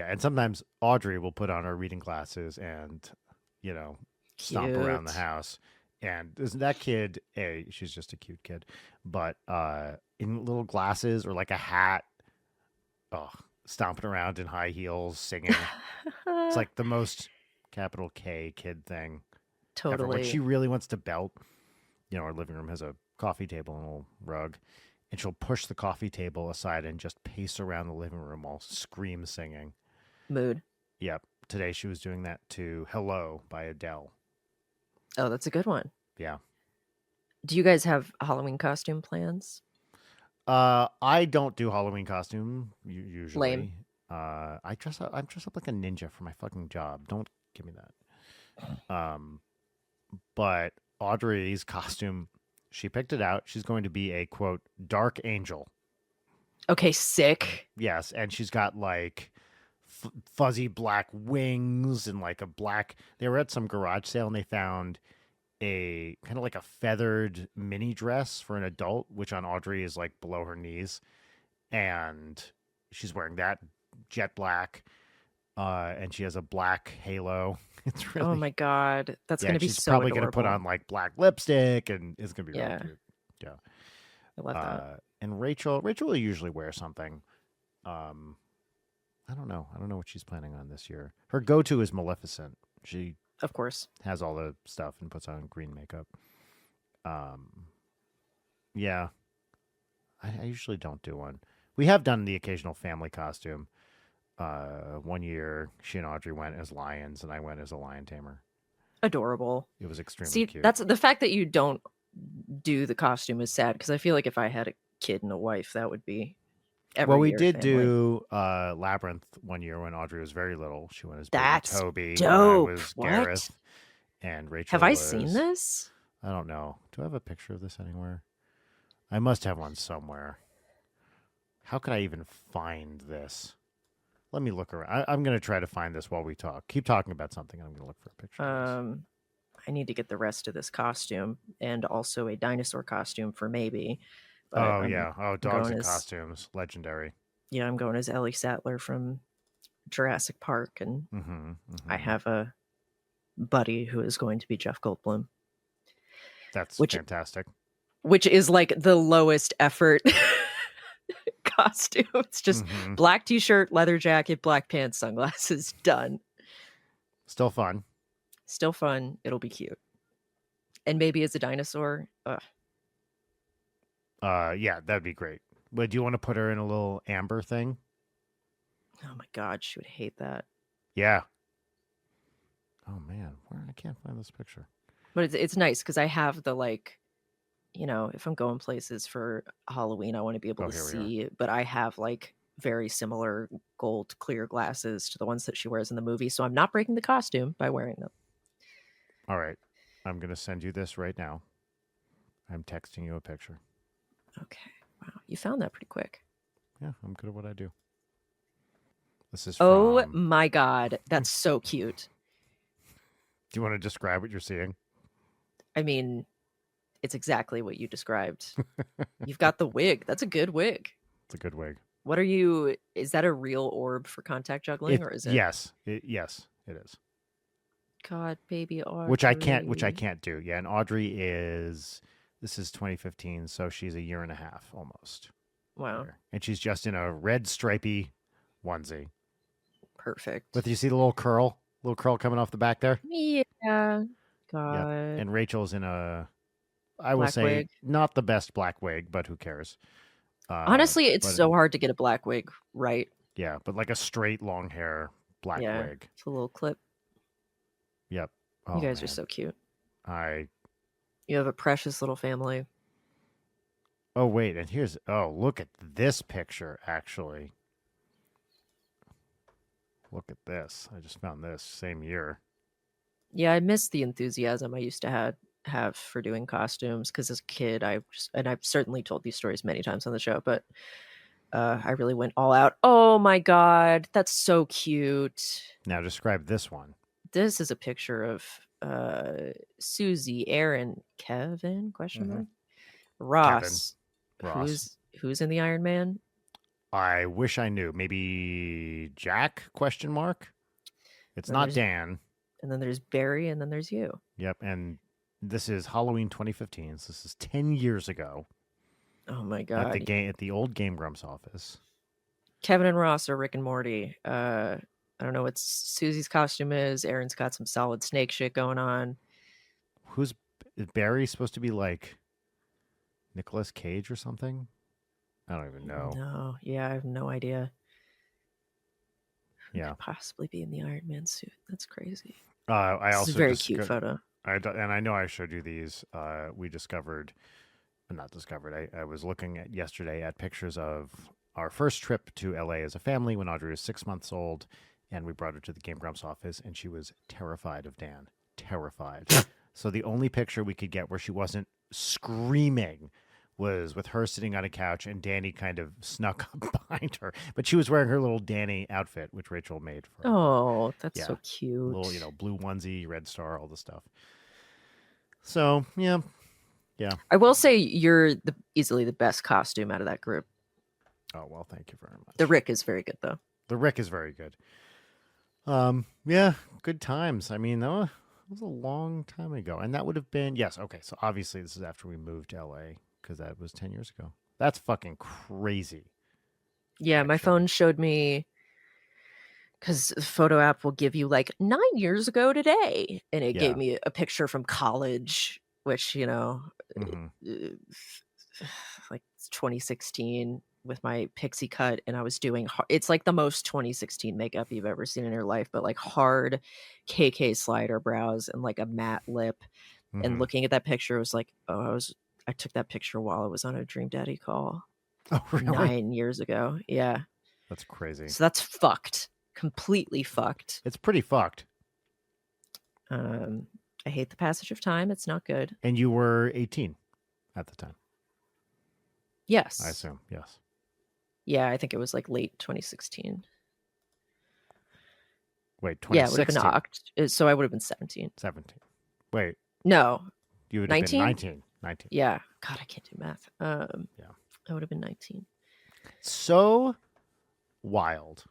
and sometimes Audrey will put on her reading glasses and stomp around the house. And isn't that kid? She's just a cute kid, but in little glasses or like a hat, stomping around in high heels, singing. It's like the most capital K kid thing. Totally. Ever. When she really wants to belt, our living room has a coffee table and a little rug, and she'll push the coffee table aside and just pace around the living room while scream singing. Mood. Yep. Today she was doing that to Hello by Adele. Oh, that's a good one. Yeah. Do you guys have Halloween costume plans? I don't do Halloween costume usually. Lame. I'm dressed up like a ninja for my fucking job. Don't give me that. But Audrey's costume, she picked it out. She's going to be a quote dark angel. Okay, sick. Yes, and she's got like fuzzy black wings and like a black. They were at some garage sale and they found a kind of like a feathered mini dress for an adult, which on Audrey is like below her knees, and she's wearing that jet black, and she has a black halo. It's really, oh my god, that's gonna be she's so probably adorable. gonna put on like black lipstick, and it's gonna be really cute. Yeah, I love that. And Rachel will usually wear something. I don't know what she's planning on this year. Her go-to is Maleficent. She of course has all the stuff and puts on green makeup. Yeah, I usually don't do one. We have done the occasional family costume. One year, she and Audrey went as lions, and I went as a lion tamer. Adorable. It was extremely cute. That's the fact that you don't do the costume is sad, because I feel like if I had a kid and a wife, that would be Well, every we year, did family. do Labyrinth one year when Audrey was very little. She went as baby That's Toby, and I dope. was What? Gareth, and Have Rachel I seen was, this? I don't know. Do I have a picture of this anywhere? I must have one somewhere. How could I even find this? Let me look around. I'm going to try to find this while we talk. Keep talking about something. I'm going to look for a picture of this. I need to get the rest of this costume and also a dinosaur costume for maybe. But Oh, yeah. Oh, I'm dogs going in as costumes. Legendary. I'm going as Ellie Sattler from Jurassic Park, and Mm-hmm, I mm-hmm. have a buddy who is going to be Jeff Goldblum, That's which fantastic. is like the lowest effort costume. It's just Mm-hmm. black t-shirt, leather jacket, black pants, sunglasses, done. Still fun. Still fun. It'll be cute. And maybe as a dinosaur. Yeah, that'd be great. But do you want to put her in a little amber thing? Oh my god, she would hate that. Yeah. Oh man, where I can't find this picture. But it's nice because I have the like, if I'm going places for Halloween, I want to be able Oh, to here we are. see. But I have like very similar gold clear glasses to the ones that she wears in the movie, so I'm not breaking the costume by wearing them. All right. I'm going to send you this right now. I'm texting you a picture. Okay, wow, you found that pretty quick. Yeah, I'm good at what I do. This is Oh from. my god, that's so cute. Do you want to describe what you're seeing? I mean, it's exactly what you described. You've got the wig. That's a good wig. It's a good wig. What are you? Is that a real orb for contact juggling, or is it? Yes, yes, it is. God, baby Audrey. Which I can't do. Yeah, and Audrey is. This is 2015, so she's a year and a half almost. Wow, There. And she's just in a red stripy onesie. perfect. But you see the little curl coming off the back there. Yeah. Yep. God. And Rachel's in a, I will Black say, wig. not the best black wig, but who cares? Honestly, it's But so hard to get a black wig right. yeah, but like a straight long hair black Yeah. wig. It's a little clip. Yep. You Oh guys man, are so cute. I. You have a precious little family. Oh wait, and here's. Oh, look at this picture. Actually, look at this. I just found this same year. Yeah, I miss the enthusiasm I used to have for doing costumes because as a kid, and I've certainly told these stories many times on the show, but I really went all out. Oh my god, that's so cute. Now describe this one. This is a picture of Susie, Aaron, Kevin question Mm-hmm. mark Kevin Ross, Ross. who's in the Iron Man. I wish I knew. Maybe Jack? Question mark. It's And then not there's Dan. and then there's Barry, and then there's you. Yep, and this is Halloween 2015. So this is 10 years ago Oh my at the god. at the old Game Grumps office. Kevin and Ross are Rick and Morty. I don't know what Susie's costume is. Aaron's got some solid snake shit going on. Who's is Barry supposed to be like Nicolas Cage or something? I don't even know. No, yeah, I have no idea. Who Yeah. could possibly be in the Iron Man suit? That's crazy. I This is a also very cute photo. and I know I showed you these. We discovered, not discovered. I was looking at yesterday at pictures of our first trip to LA as a family when Audrey was 6 months old, and we brought her to the Game Grumps office, and she was terrified of Dan. Terrified. So the only picture we could get where she wasn't screaming was with her sitting on a couch and Danny kind of snuck up behind her. But she was wearing her little Danny outfit, which Rachel made for her. Oh, that's Yeah. so cute. Little, blue onesie, red star, all the stuff. So, yeah. I will say you're easily the best costume out of that group. Oh, well, thank you very much. The Rick is very good though. The Rick is very good. Yeah, good times. I mean, it was a long time ago. And that would have been, yes, okay. So obviously this is after we moved to LA because that was 10 years ago. That's fucking crazy. Yeah, my actually. phone showed me because the photo app will give you like 9 years ago today. And it Yeah. gave me a picture from college, which, Mhm. like 2016 with my pixie cut. And I was doing, it's like the most 2016 makeup you've ever seen in your life, but like hard KK slider brows and like a matte lip. And Mhm. looking at that picture, it was like, I took that picture while I was on a Dream Daddy call. Oh, really? 9 years ago. Yeah. That's crazy. So that's fucked. Completely fucked. It's pretty fucked. I hate the passage of time. It's not good. And you were 18 at the time, Yes. I assume. Yes. Yeah, I think it was like late 2016. Wait, Yeah, it would have 2016? been so I would have been 17. 17. Wait, No, you would have 19? been 19. 19. Yeah. God, I can't do math. Yeah. I would have been 19. So wild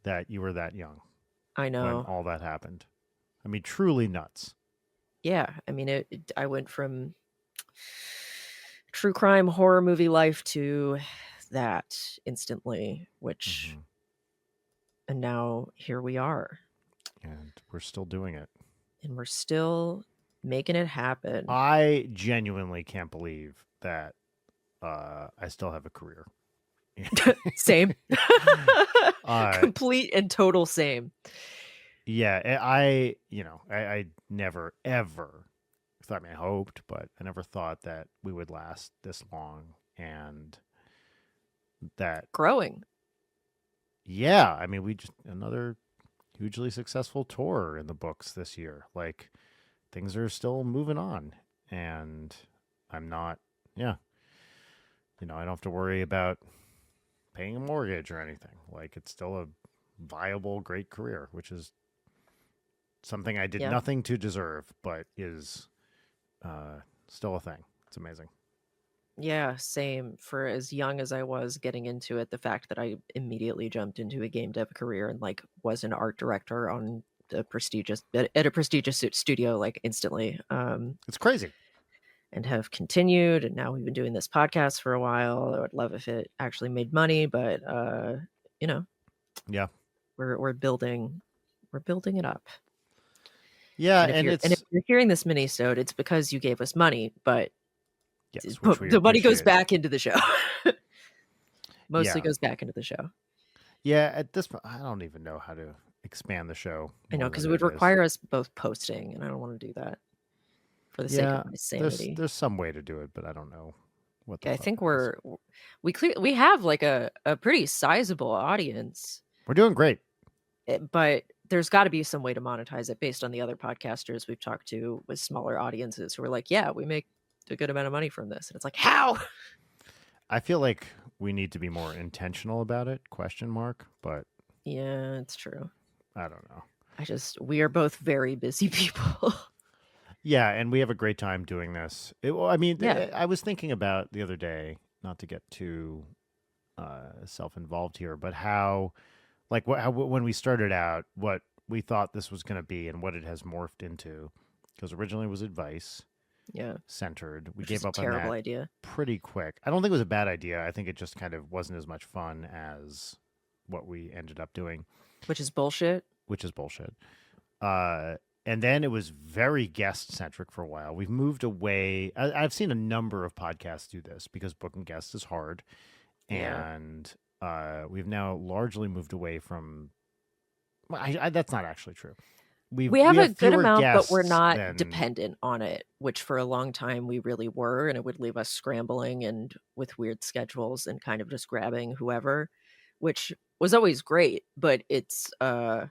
that you were that young I when know. all that happened. I mean, truly nuts. Yeah, I mean, I went from true crime horror movie life to that instantly, which, Mhm. and now here we are, And we're still doing it. and we're still making it happen. I genuinely can't believe that I still have a career. Same. Complete and total same. Yeah, I never, ever thought, I mean, I hoped, but I never thought that we would last this long and that. Growing. Yeah, I mean, we just, another hugely successful tour in the books this year. Like, things are still moving on, and I'm not, I don't have to worry about paying a mortgage or anything. Like, it's still a viable, great career, which is something I did nothing to deserve, but is still a thing. It's amazing. Yeah, same. For as young as I was getting into it, the fact that I immediately jumped into a game dev career and like was an art director on at a prestigious studio like instantly. It's crazy. And have continued, and now we've been doing this podcast for a while. I would love if it actually made money, but yeah, we're building it up. Yeah, and if you're hearing this mini-sode, it's because you gave us money, but yes, the money goes back into the show. Mostly goes back into the show. Yeah, at this point, I don't even know how to expand the show. I know, because it would require us both posting, and I don't want to do that for the sake of my sanity. There's some way to do it, but I don't know what the I think we have like a pretty sizable audience. We're doing great. But there's got to be some way to monetize it based on the other podcasters we've talked to with smaller audiences who are like, yeah, we make a good amount of money from this. And it's like, how? I feel like we need to be more intentional about it, ? But yeah, it's true. I don't know. We are both very busy people. Yeah, and we have a great time doing this. I was thinking about the other day, not to get too self-involved here, but how when we started out, what we thought this was going to be and what it has morphed into. Because originally it was advice, centered. We gave up on that. Terrible idea. Pretty quick. I don't think it was a bad idea. I think it just kind of wasn't as much fun as what we ended up doing. Which is bullshit. And then it was very guest centric for a while. We've moved away. I've seen a number of podcasts do this because booking guests is hard. And we've now largely moved away from. That's not actually true. We have a good amount, but we're not dependent on it, which for a long time we really were, and it would leave us scrambling and with weird schedules and kind of just grabbing whoever, which was always great. But it's I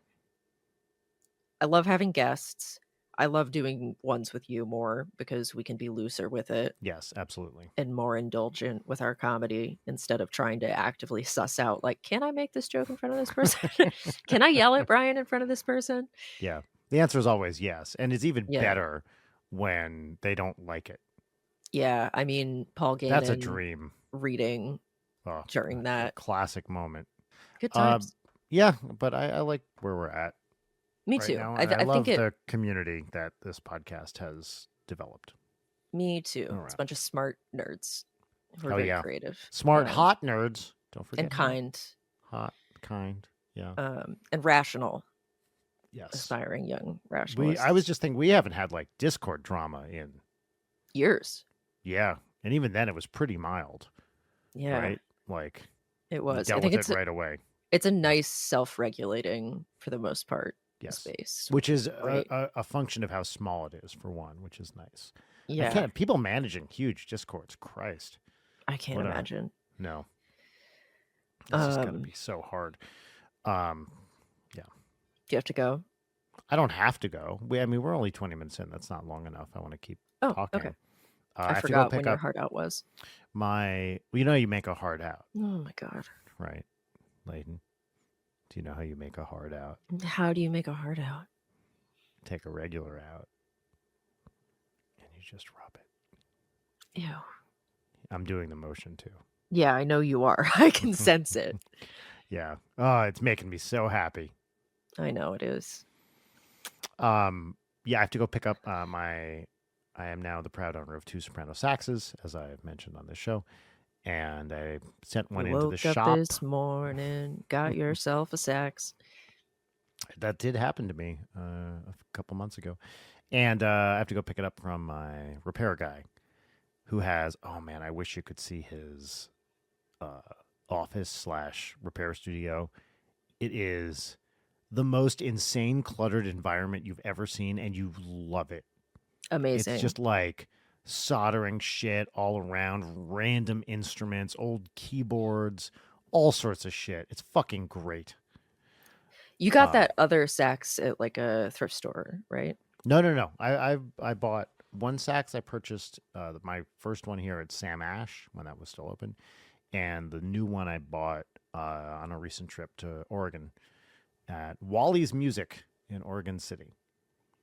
love having guests. I love doing ones with you more because we can be looser with it. Yes, absolutely. And more indulgent with our comedy instead of trying to actively suss out, like, can I make this joke in front of this person? Can I yell at Brian in front of this person? Yeah. The answer is always yes. And it's even better when they don't like it. Yeah. I mean, Paul Gannon. That's a dream. Reading during that. Classic moment. Good times. Yeah, but I like where we're at. Me too. I love the community that this podcast has developed. Me too. Right. It's a bunch of smart nerds who are very creative. Smart, hot nerds. Don't forget. And kind. Hot, kind. Yeah. And rational. Yes. Aspiring young rationalists. I was just thinking we haven't had like Discord drama in years. Yeah. And even then it was pretty mild. Yeah. Right? Like it was. I think it's right away. It's a nice self-regulating for the most part. Yes. Space. Which is a function of how small it is, for one, which is nice. Yeah. People managing huge Discords, Christ. I can't imagine. No. It's just got to Do be so hard. Um, you have to go? I don't have to go. I mean, we're only 20 minutes in. That's not long enough. I want to keep Oh, okay. talking. I I have to go forgot when pick your up heart out was. my. Well, you know, you make a hard out, Oh my god. right, Layden? Do you know how you make a hard out? How do you make a heart out? Take a regular out, and you just rub it. Ew. I'm doing the motion too. Yeah, I know you are. I can sense it. Yeah. Oh, it's making me so happy. I know it is. Yeah, I have to go pick up my. I am now the proud owner of 2 soprano saxes, as I've mentioned on this show, and I sent one You into the woke up shop. this morning, got yourself a sax. That did happen to me a couple months ago, and I have to go pick it up from my repair guy, who has. Oh man, I wish you could see his office / repair studio. It is the most insane cluttered environment you've ever seen, and you love it. Amazing. It's just like soldering shit all around, random instruments, old keyboards, all sorts of shit. It's fucking great. You got that other sax at like a thrift store, right? No. I bought one sax. I purchased my first one here at Sam Ash when that was still open, and the new one I bought on a recent trip to Oregon at Wally's Music in Oregon City.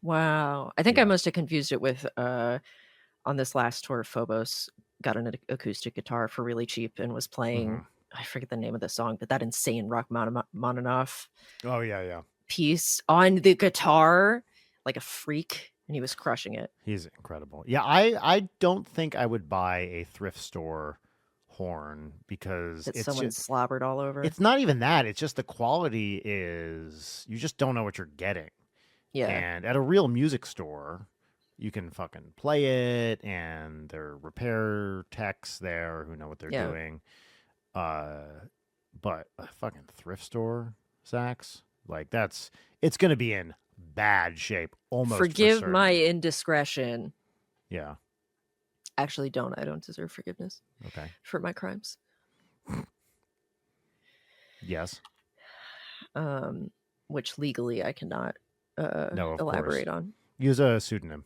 Wow. I think I Yeah. must have confused it with on this last tour, Phobos got an acoustic guitar for really cheap and was playing, I forget the name of the song, but that insane Rachmaninoff Oh yeah. piece on the guitar like a freak, and he was crushing it. He's incredible. Yeah, I don't think I would buy a thrift store horn because That it's someone just, slobbered all over. it's not even that. It's just the quality is, you just don't know what you're getting. Yeah. And at a real music store, you can fucking play it, and there are repair techs there who know what they're doing. But a fucking thrift store sax, like it's going to be in bad shape. Almost. Forgive my indiscretion. Yeah. Actually, I don't deserve forgiveness. Okay. For my crimes. Yes. Which legally I cannot No, of elaborate course. on. Use a pseudonym.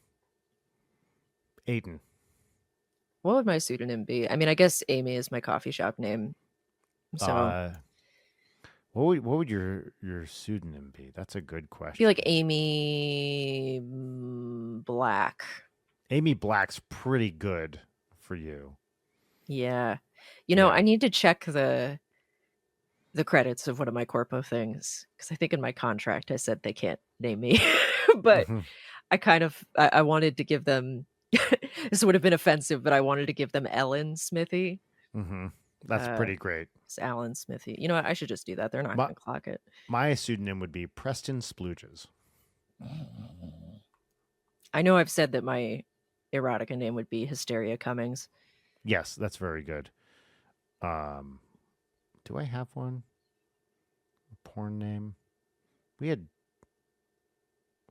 Aiden. What would my pseudonym be? I mean, I guess Amy is my coffee shop name. So what would your pseudonym be? That's a good question. Be like Amy Black. Amy Black's pretty good for you. Yeah. You know, I need to check the credits of one of my corpo things, because I think in my contract I said they can't name me. But I wanted to give them this would have been offensive, but I wanted to give them Ellen Smithy. That's pretty great. It's Alan Smithy. You know what? I should just do that. They're not going to clock it. My pseudonym would be Preston Splooges. I know I've said that my erotica name would be Hysteria Cummings. Yes, that's very good. Do I have one? A porn name? We had.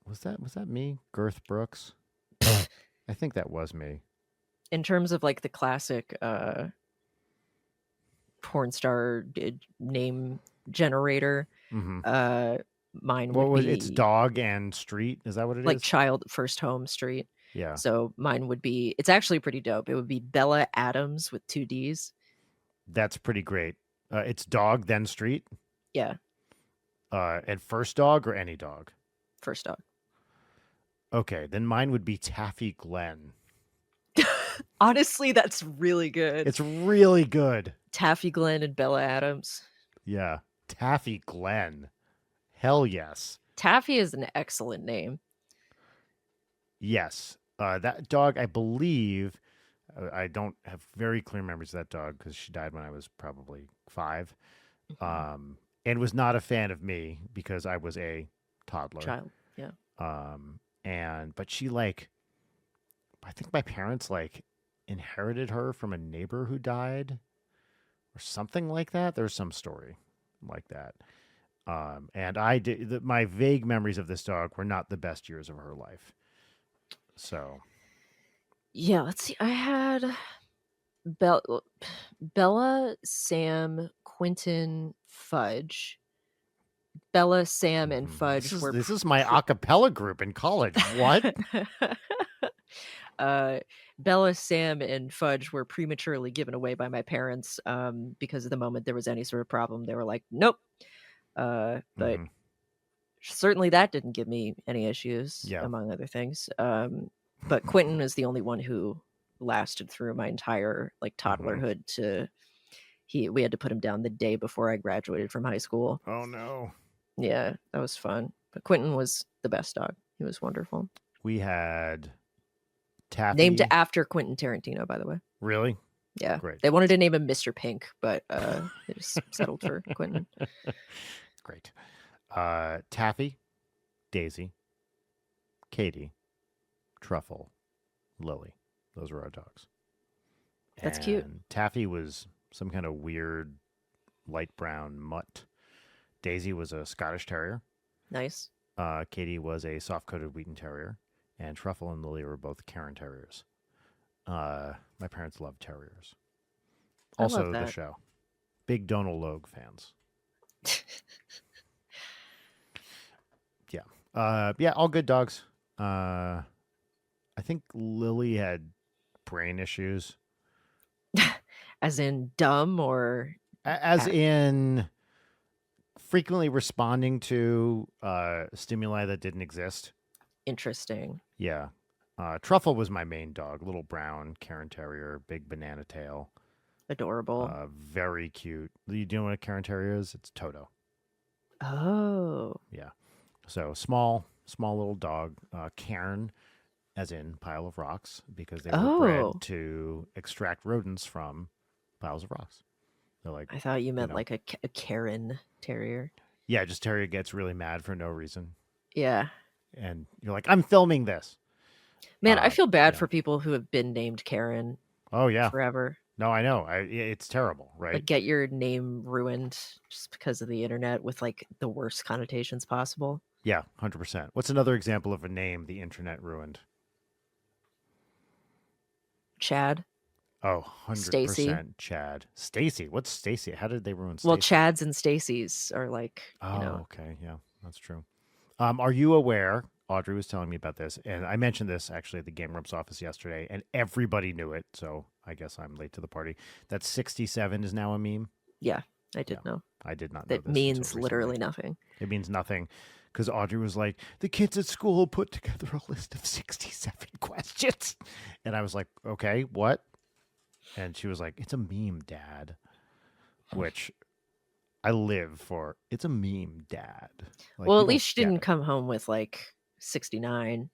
Was that me? Girth Brooks? I think that was me. In terms of like the classic porn star name generator, mine would be... It's dog and street? Is that what it is? Like child first home street. Yeah. So mine would be... It's actually pretty dope. It would be Bella Adams with 2 Ds. That's pretty great. It's dog, then street? Yeah. And first dog or any dog? First dog. Okay, then mine would be Taffy Glenn. Honestly, that's really good. It's really good. Taffy Glenn and Bella Adams. Yeah. Taffy Glenn. Hell yes. Taffy is an excellent name. Yes. That dog, I believe, I don't have very clear memories of that dog because she died when I was probably 5. And was not a fan of me because I was a toddler. Child, yeah. But she I think my parents inherited her from a neighbor who died or something like that. There's some story like that. And I did my vague memories of this dog were not the best years of her life. So, yeah, let's see. I had Bel- Bella, Sam, Quentin, Fudge. Bella, Sam, and This Fudge is were this is my a cappella group in college. What? uh, Bella, Sam, and Fudge were prematurely given away by my parents because of the moment there was any sort of problem, they were like, nope. But Hmm. certainly that didn't give me any issues, Yeah. among other things. But Quentin is the only one who lasted through my entire like Hmm. toddlerhood to we had to put him down the day before I graduated from high school. Oh no. Yeah, that was fun. But Quentin was the best dog. He was wonderful. We had Named Taffy. after Quentin Tarantino, by the way. Really? Yeah. Great. They wanted to name him Mr. Pink, but they just settled for Quentin. Great. Taffy, Daisy, Katie, Truffle, Lily. Those were our dogs. That's cute. And Taffy was some kind of weird light brown mutt. Daisy was a Scottish Terrier. Nice. Katie was a soft-coated Wheaten Terrier. And Truffle and Lily were both Cairn Terriers. My parents loved terriers. I love Also, the that. show. Big Donal Logue fans. Yeah. Yeah, all good dogs. I think Lily had brain issues. As in dumb or As in frequently responding to stimuli that didn't exist. interesting. Yeah. Truffle was my main dog. Little brown Cairn Terrier, big banana tail. Adorable. Very cute. You know what a Cairn Terrier is? It's Toto. Oh. Yeah. So small little dog. Cairn, as in pile of rocks, because they were bred Oh. to extract rodents from piles of rocks. They're like, I thought you meant know. like a Karen Terrier. yeah, just Terrier gets really mad for no reason. Yeah. And you're like, I'm filming this. Man, I feel bad yeah. for people who have been named Karen Oh, yeah. forever. No, I know. It's terrible, right? Like, get your name ruined just because of the internet with like the worst connotations possible. Yeah, 100%. What's another example of a name the internet ruined? Chad. Oh, 100% Stacy. Chad. Stacy. What's Stacy? How did they ruin Stacy? Well, Chads and Stacy's are like, Oh, okay. Yeah, that's true. Are you aware? Audrey was telling me about this, and I mentioned this actually at the Game Grumps office yesterday, and everybody knew it, so I guess I'm late to the party. That 67 is now a meme. Yeah, I did know. I did not know That this. means until literally recently. nothing. It means nothing. Because Audrey was like, the kids at school put together a list of 67 questions. And I was like, okay, what? And she was like, it's a meme, Dad. Which I live for. It's a meme, Dad. Like, Well, you at don't least she get didn't it. come home with like 69.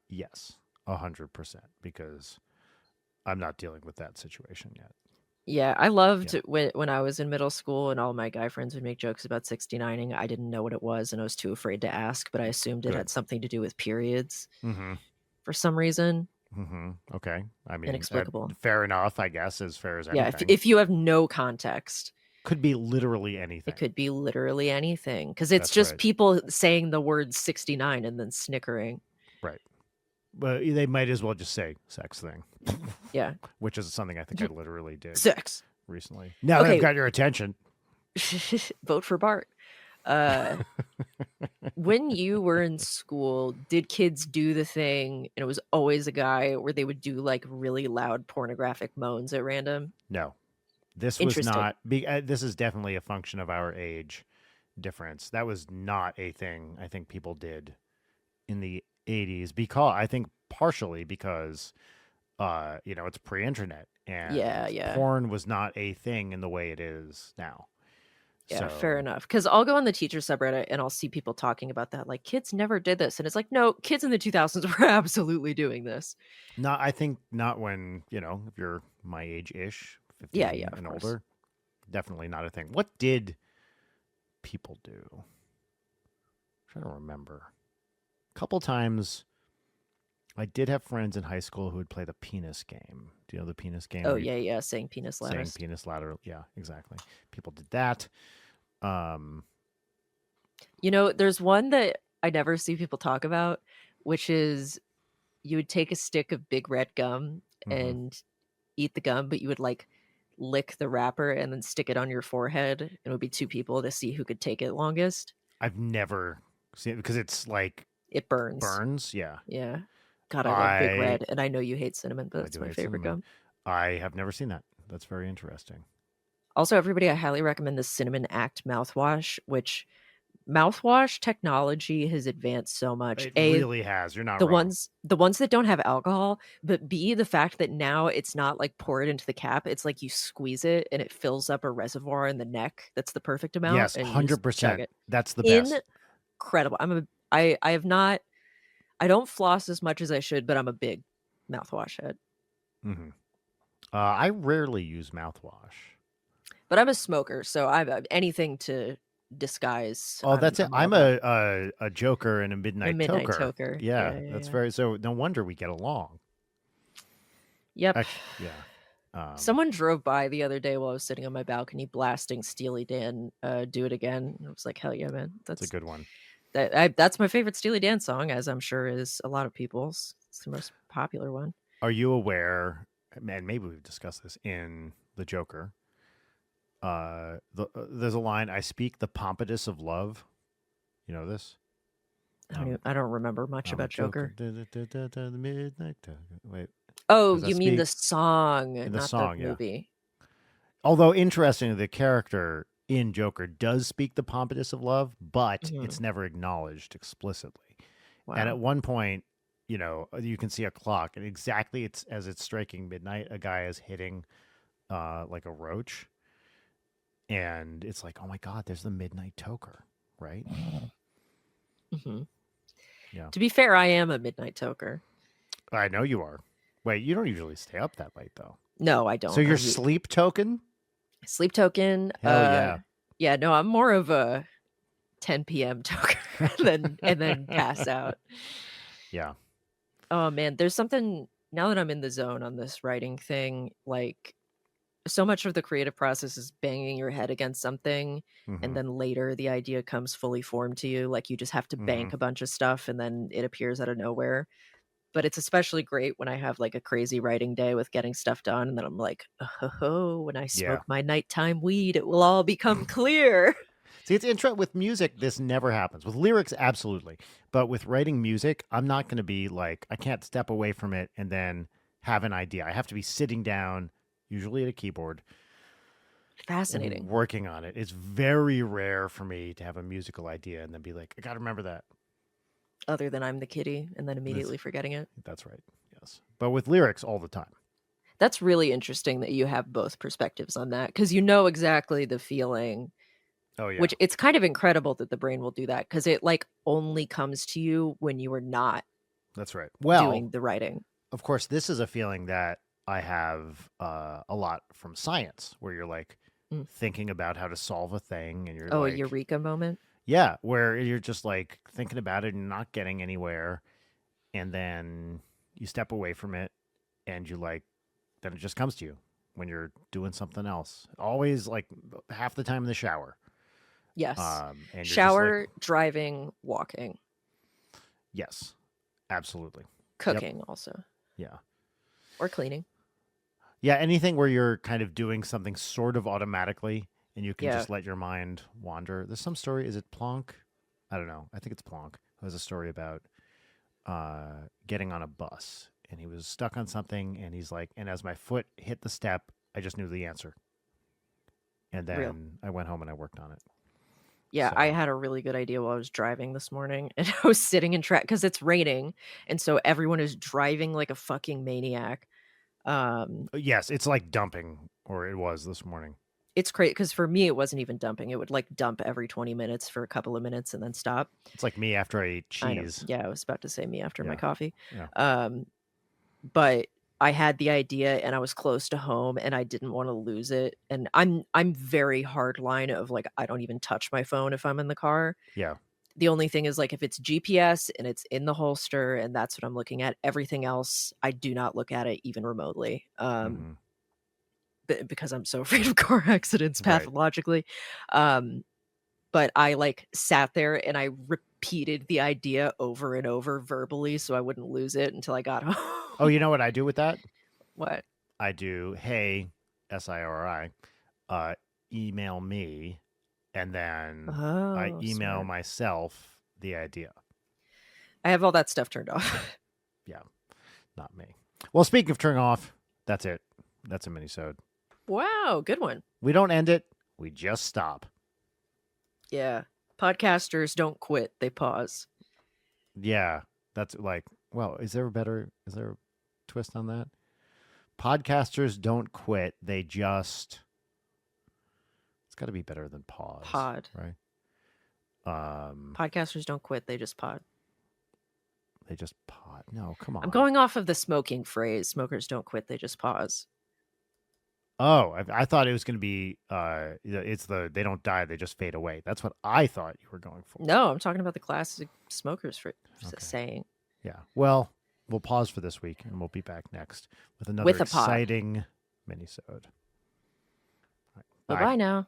Yes, 100%. Because I'm not dealing with that situation yet. Yeah, I loved when I was in middle school and all my guy friends would make jokes about 69ing. I didn't know what it was and I was too afraid to ask, but I assumed it had something to do with periods for some reason. Okay. I mean, Inexplicable. fair enough, I guess, as fair as Yeah, anything. if you have no context, could be literally anything. it could be literally anything because it's just people saying the word 69 and then snickering. Right. But they might as well just say sex thing. Yeah. Which is something I think I literally did. Sex. Recently. Now that I've got your attention. Vote for Bart. When you were in school, did kids do the thing, and it was always a guy, where they would do like really loud pornographic moans at random? No. This was not. This is definitely a function of our age difference. That was not a thing I think people did in the 80s, because I think partially because it's pre-internet and porn was not a thing in the way it is now. Yeah, fair enough. Because I'll go on the teacher subreddit and I'll see people talking about that. Like, kids never did this. And it's like, no, kids in the 2000s were absolutely doing this. No, I think not when, if you're my age-ish, 15 and older. Definitely not a thing. What did people do? I'm trying to remember. A couple times I did have friends in high school who would play the penis game. Do you know the penis game? Oh, yeah. Saying penis ladder. Saying penis ladder. Yeah, exactly. People did that. There's one that I never see people talk about, which is you would take a stick of big red gum and eat the gum, but you would like lick the wrapper and then stick it on your forehead, and it would be two people to see who could take it longest. I've never seen it because it's like It burns. burns. Yeah. Yeah. God, I love Big I Red, and I know you hate cinnamon, but I it's do my hate favorite cinnamon. gum. I have never seen that. That's very interesting. Also, everybody, I highly recommend the Cinnamon Act mouthwash, which mouthwash technology has advanced so much. It A, really has. You're not the wrong. ones that don't have alcohol, but B, the fact that now it's not like pour it into the cap, it's like you squeeze it and it fills up a reservoir in the neck that's the perfect amount, Yes, and you just chug 100%. it. That's the best. Incredible. I have not, I don't floss as much as I should, but I'm a big mouthwash head. Mm-hmm. I rarely use mouthwash. But I'm a smoker, so I've anything to disguise. Oh, that's it. I'm all I'm about. a joker and a A midnight midnight toker. toker. Yeah, Yeah, yeah, that's yeah. very so. No wonder we get along. Yep. Yeah. Someone drove by the other day while I was sitting on my balcony blasting Steely Dan, "Do It Again." And I was like, "Hell yeah, man! That's a good one. That's my favorite Steely Dan song, as I'm sure is a lot of people's. It's the most popular one." Are you aware? And maybe we've discussed this in the Joker. There's a line: "I speak the pompatus of love." You know this? I don't remember much I'm about a Joker. The midnight toker. Wait, Oh, does that you mean the speak song, in the not the song? Yeah. movie. Although interesting, the character in Joker does speak the pompatus of love, but Mhm. it's never acknowledged explicitly. Wow. And at one point, you can see a clock, and exactly as it's striking midnight, a guy is hitting like a roach, and it's like, oh my god, there's the midnight toker, right? Mhm. Yeah, To be fair, I am a midnight toker. I know you are. Wait, you don't usually stay up that late though. No, I don't. So you're sleep token? Sleep token. Hell yeah. Yeah, no, I'm more of a 10 p.m. toker and then pass out. Yeah. Oh man, there's something now that I'm in the zone on this writing thing, like so much of the creative process is banging your head against something, Mm-hmm. and then later the idea comes fully formed to you. Like you just have to bank a bunch of stuff and then it appears out of nowhere. But it's especially great when I have like a crazy writing day with getting stuff done, and then I'm like, oh, when I smoke my nighttime weed, it will all become clear. See, it's interesting. With music, this never happens. With lyrics, absolutely. But with writing music, I'm not going to be like, I can't step away from it and then have an idea. I have to be sitting down, usually at a keyboard. Fascinating. Working on it. It's very rare for me to have a musical idea and then be like, I got to remember that. Other than I'm the kitty and then immediately forgetting it. That's right. Yes. But with lyrics, all the time. That's really interesting that you have both perspectives on that, because you know exactly the feeling. Oh, yeah. Which it's kind of incredible that the brain will do that, because it like only comes to you when you are not That's right. Well, doing the writing. Of course, this is a feeling that I have a lot from science, where you're like thinking about how to solve a thing, and you're like, a eureka moment. Yeah, where you're just like thinking about it and not getting anywhere, and then you step away from it, and you like, then it just comes to you when you're doing something else. Always like half the time in the shower. Yes. And shower, driving, walking. Yes, absolutely. Cooking also. Yeah. Or cleaning. Yeah, anything where you're kind of doing something sort of automatically and you can just let your mind wander. There's some story, is it Plonk? I don't know. I think it's Plonk, who has a story about getting on a bus, and he was stuck on something, and he's like, and as my foot hit the step, I just knew the answer. And then I went home and I worked on it. Yeah, so. I had a really good idea while I was driving this morning, and I was sitting in traffic because it's raining, and so everyone is driving like a fucking maniac. Yes, it's like dumping, or it was this morning. It's crazy because for me, it wasn't even dumping. It would like dump every 20 minutes for a couple of minutes and then stop. It's like me after I ate cheese. I was about to say me after my coffee. Yeah. But I had the idea and I was close to home and I didn't want to lose it. And I'm very hard line of like, I don't even touch my phone if I'm in the car. Yeah. The only thing is like if it's GPS and it's in the holster and that's what I'm looking at, everything else, I do not look at it even remotely. Because I'm so afraid of car accidents pathologically. Right. But I like sat there and I repeated the idea over and over verbally so I wouldn't lose it until I got home. Oh, you know what I do with that? What? I do, hey, SIRI, email me, and then I Oh, email smart. myself the idea. I have all that stuff turned off. Yeah, not me. Well, speaking of turning off, that's it. That's a mini-sode. Wow, good one. We don't end it. We just stop. Yeah. Podcasters don't quit, they pause. Yeah, that's like, well, is there a twist on that? Podcasters don't quit. They just, it's got to be better than pause. Pod. Right? Podcasters don't quit, they just pod. They just pod. No, come on. I'm going off of the smoking phrase. Smokers don't quit, they just pause. Oh, I thought it was going to be, it's they don't die, they just fade away. That's what I thought you were going for. No, I'm talking about the classic smokers Okay. saying. Yeah. Well, we'll pause for this week, and we'll be back next with another With a pod. exciting mini-sode. All right, Bye-bye now.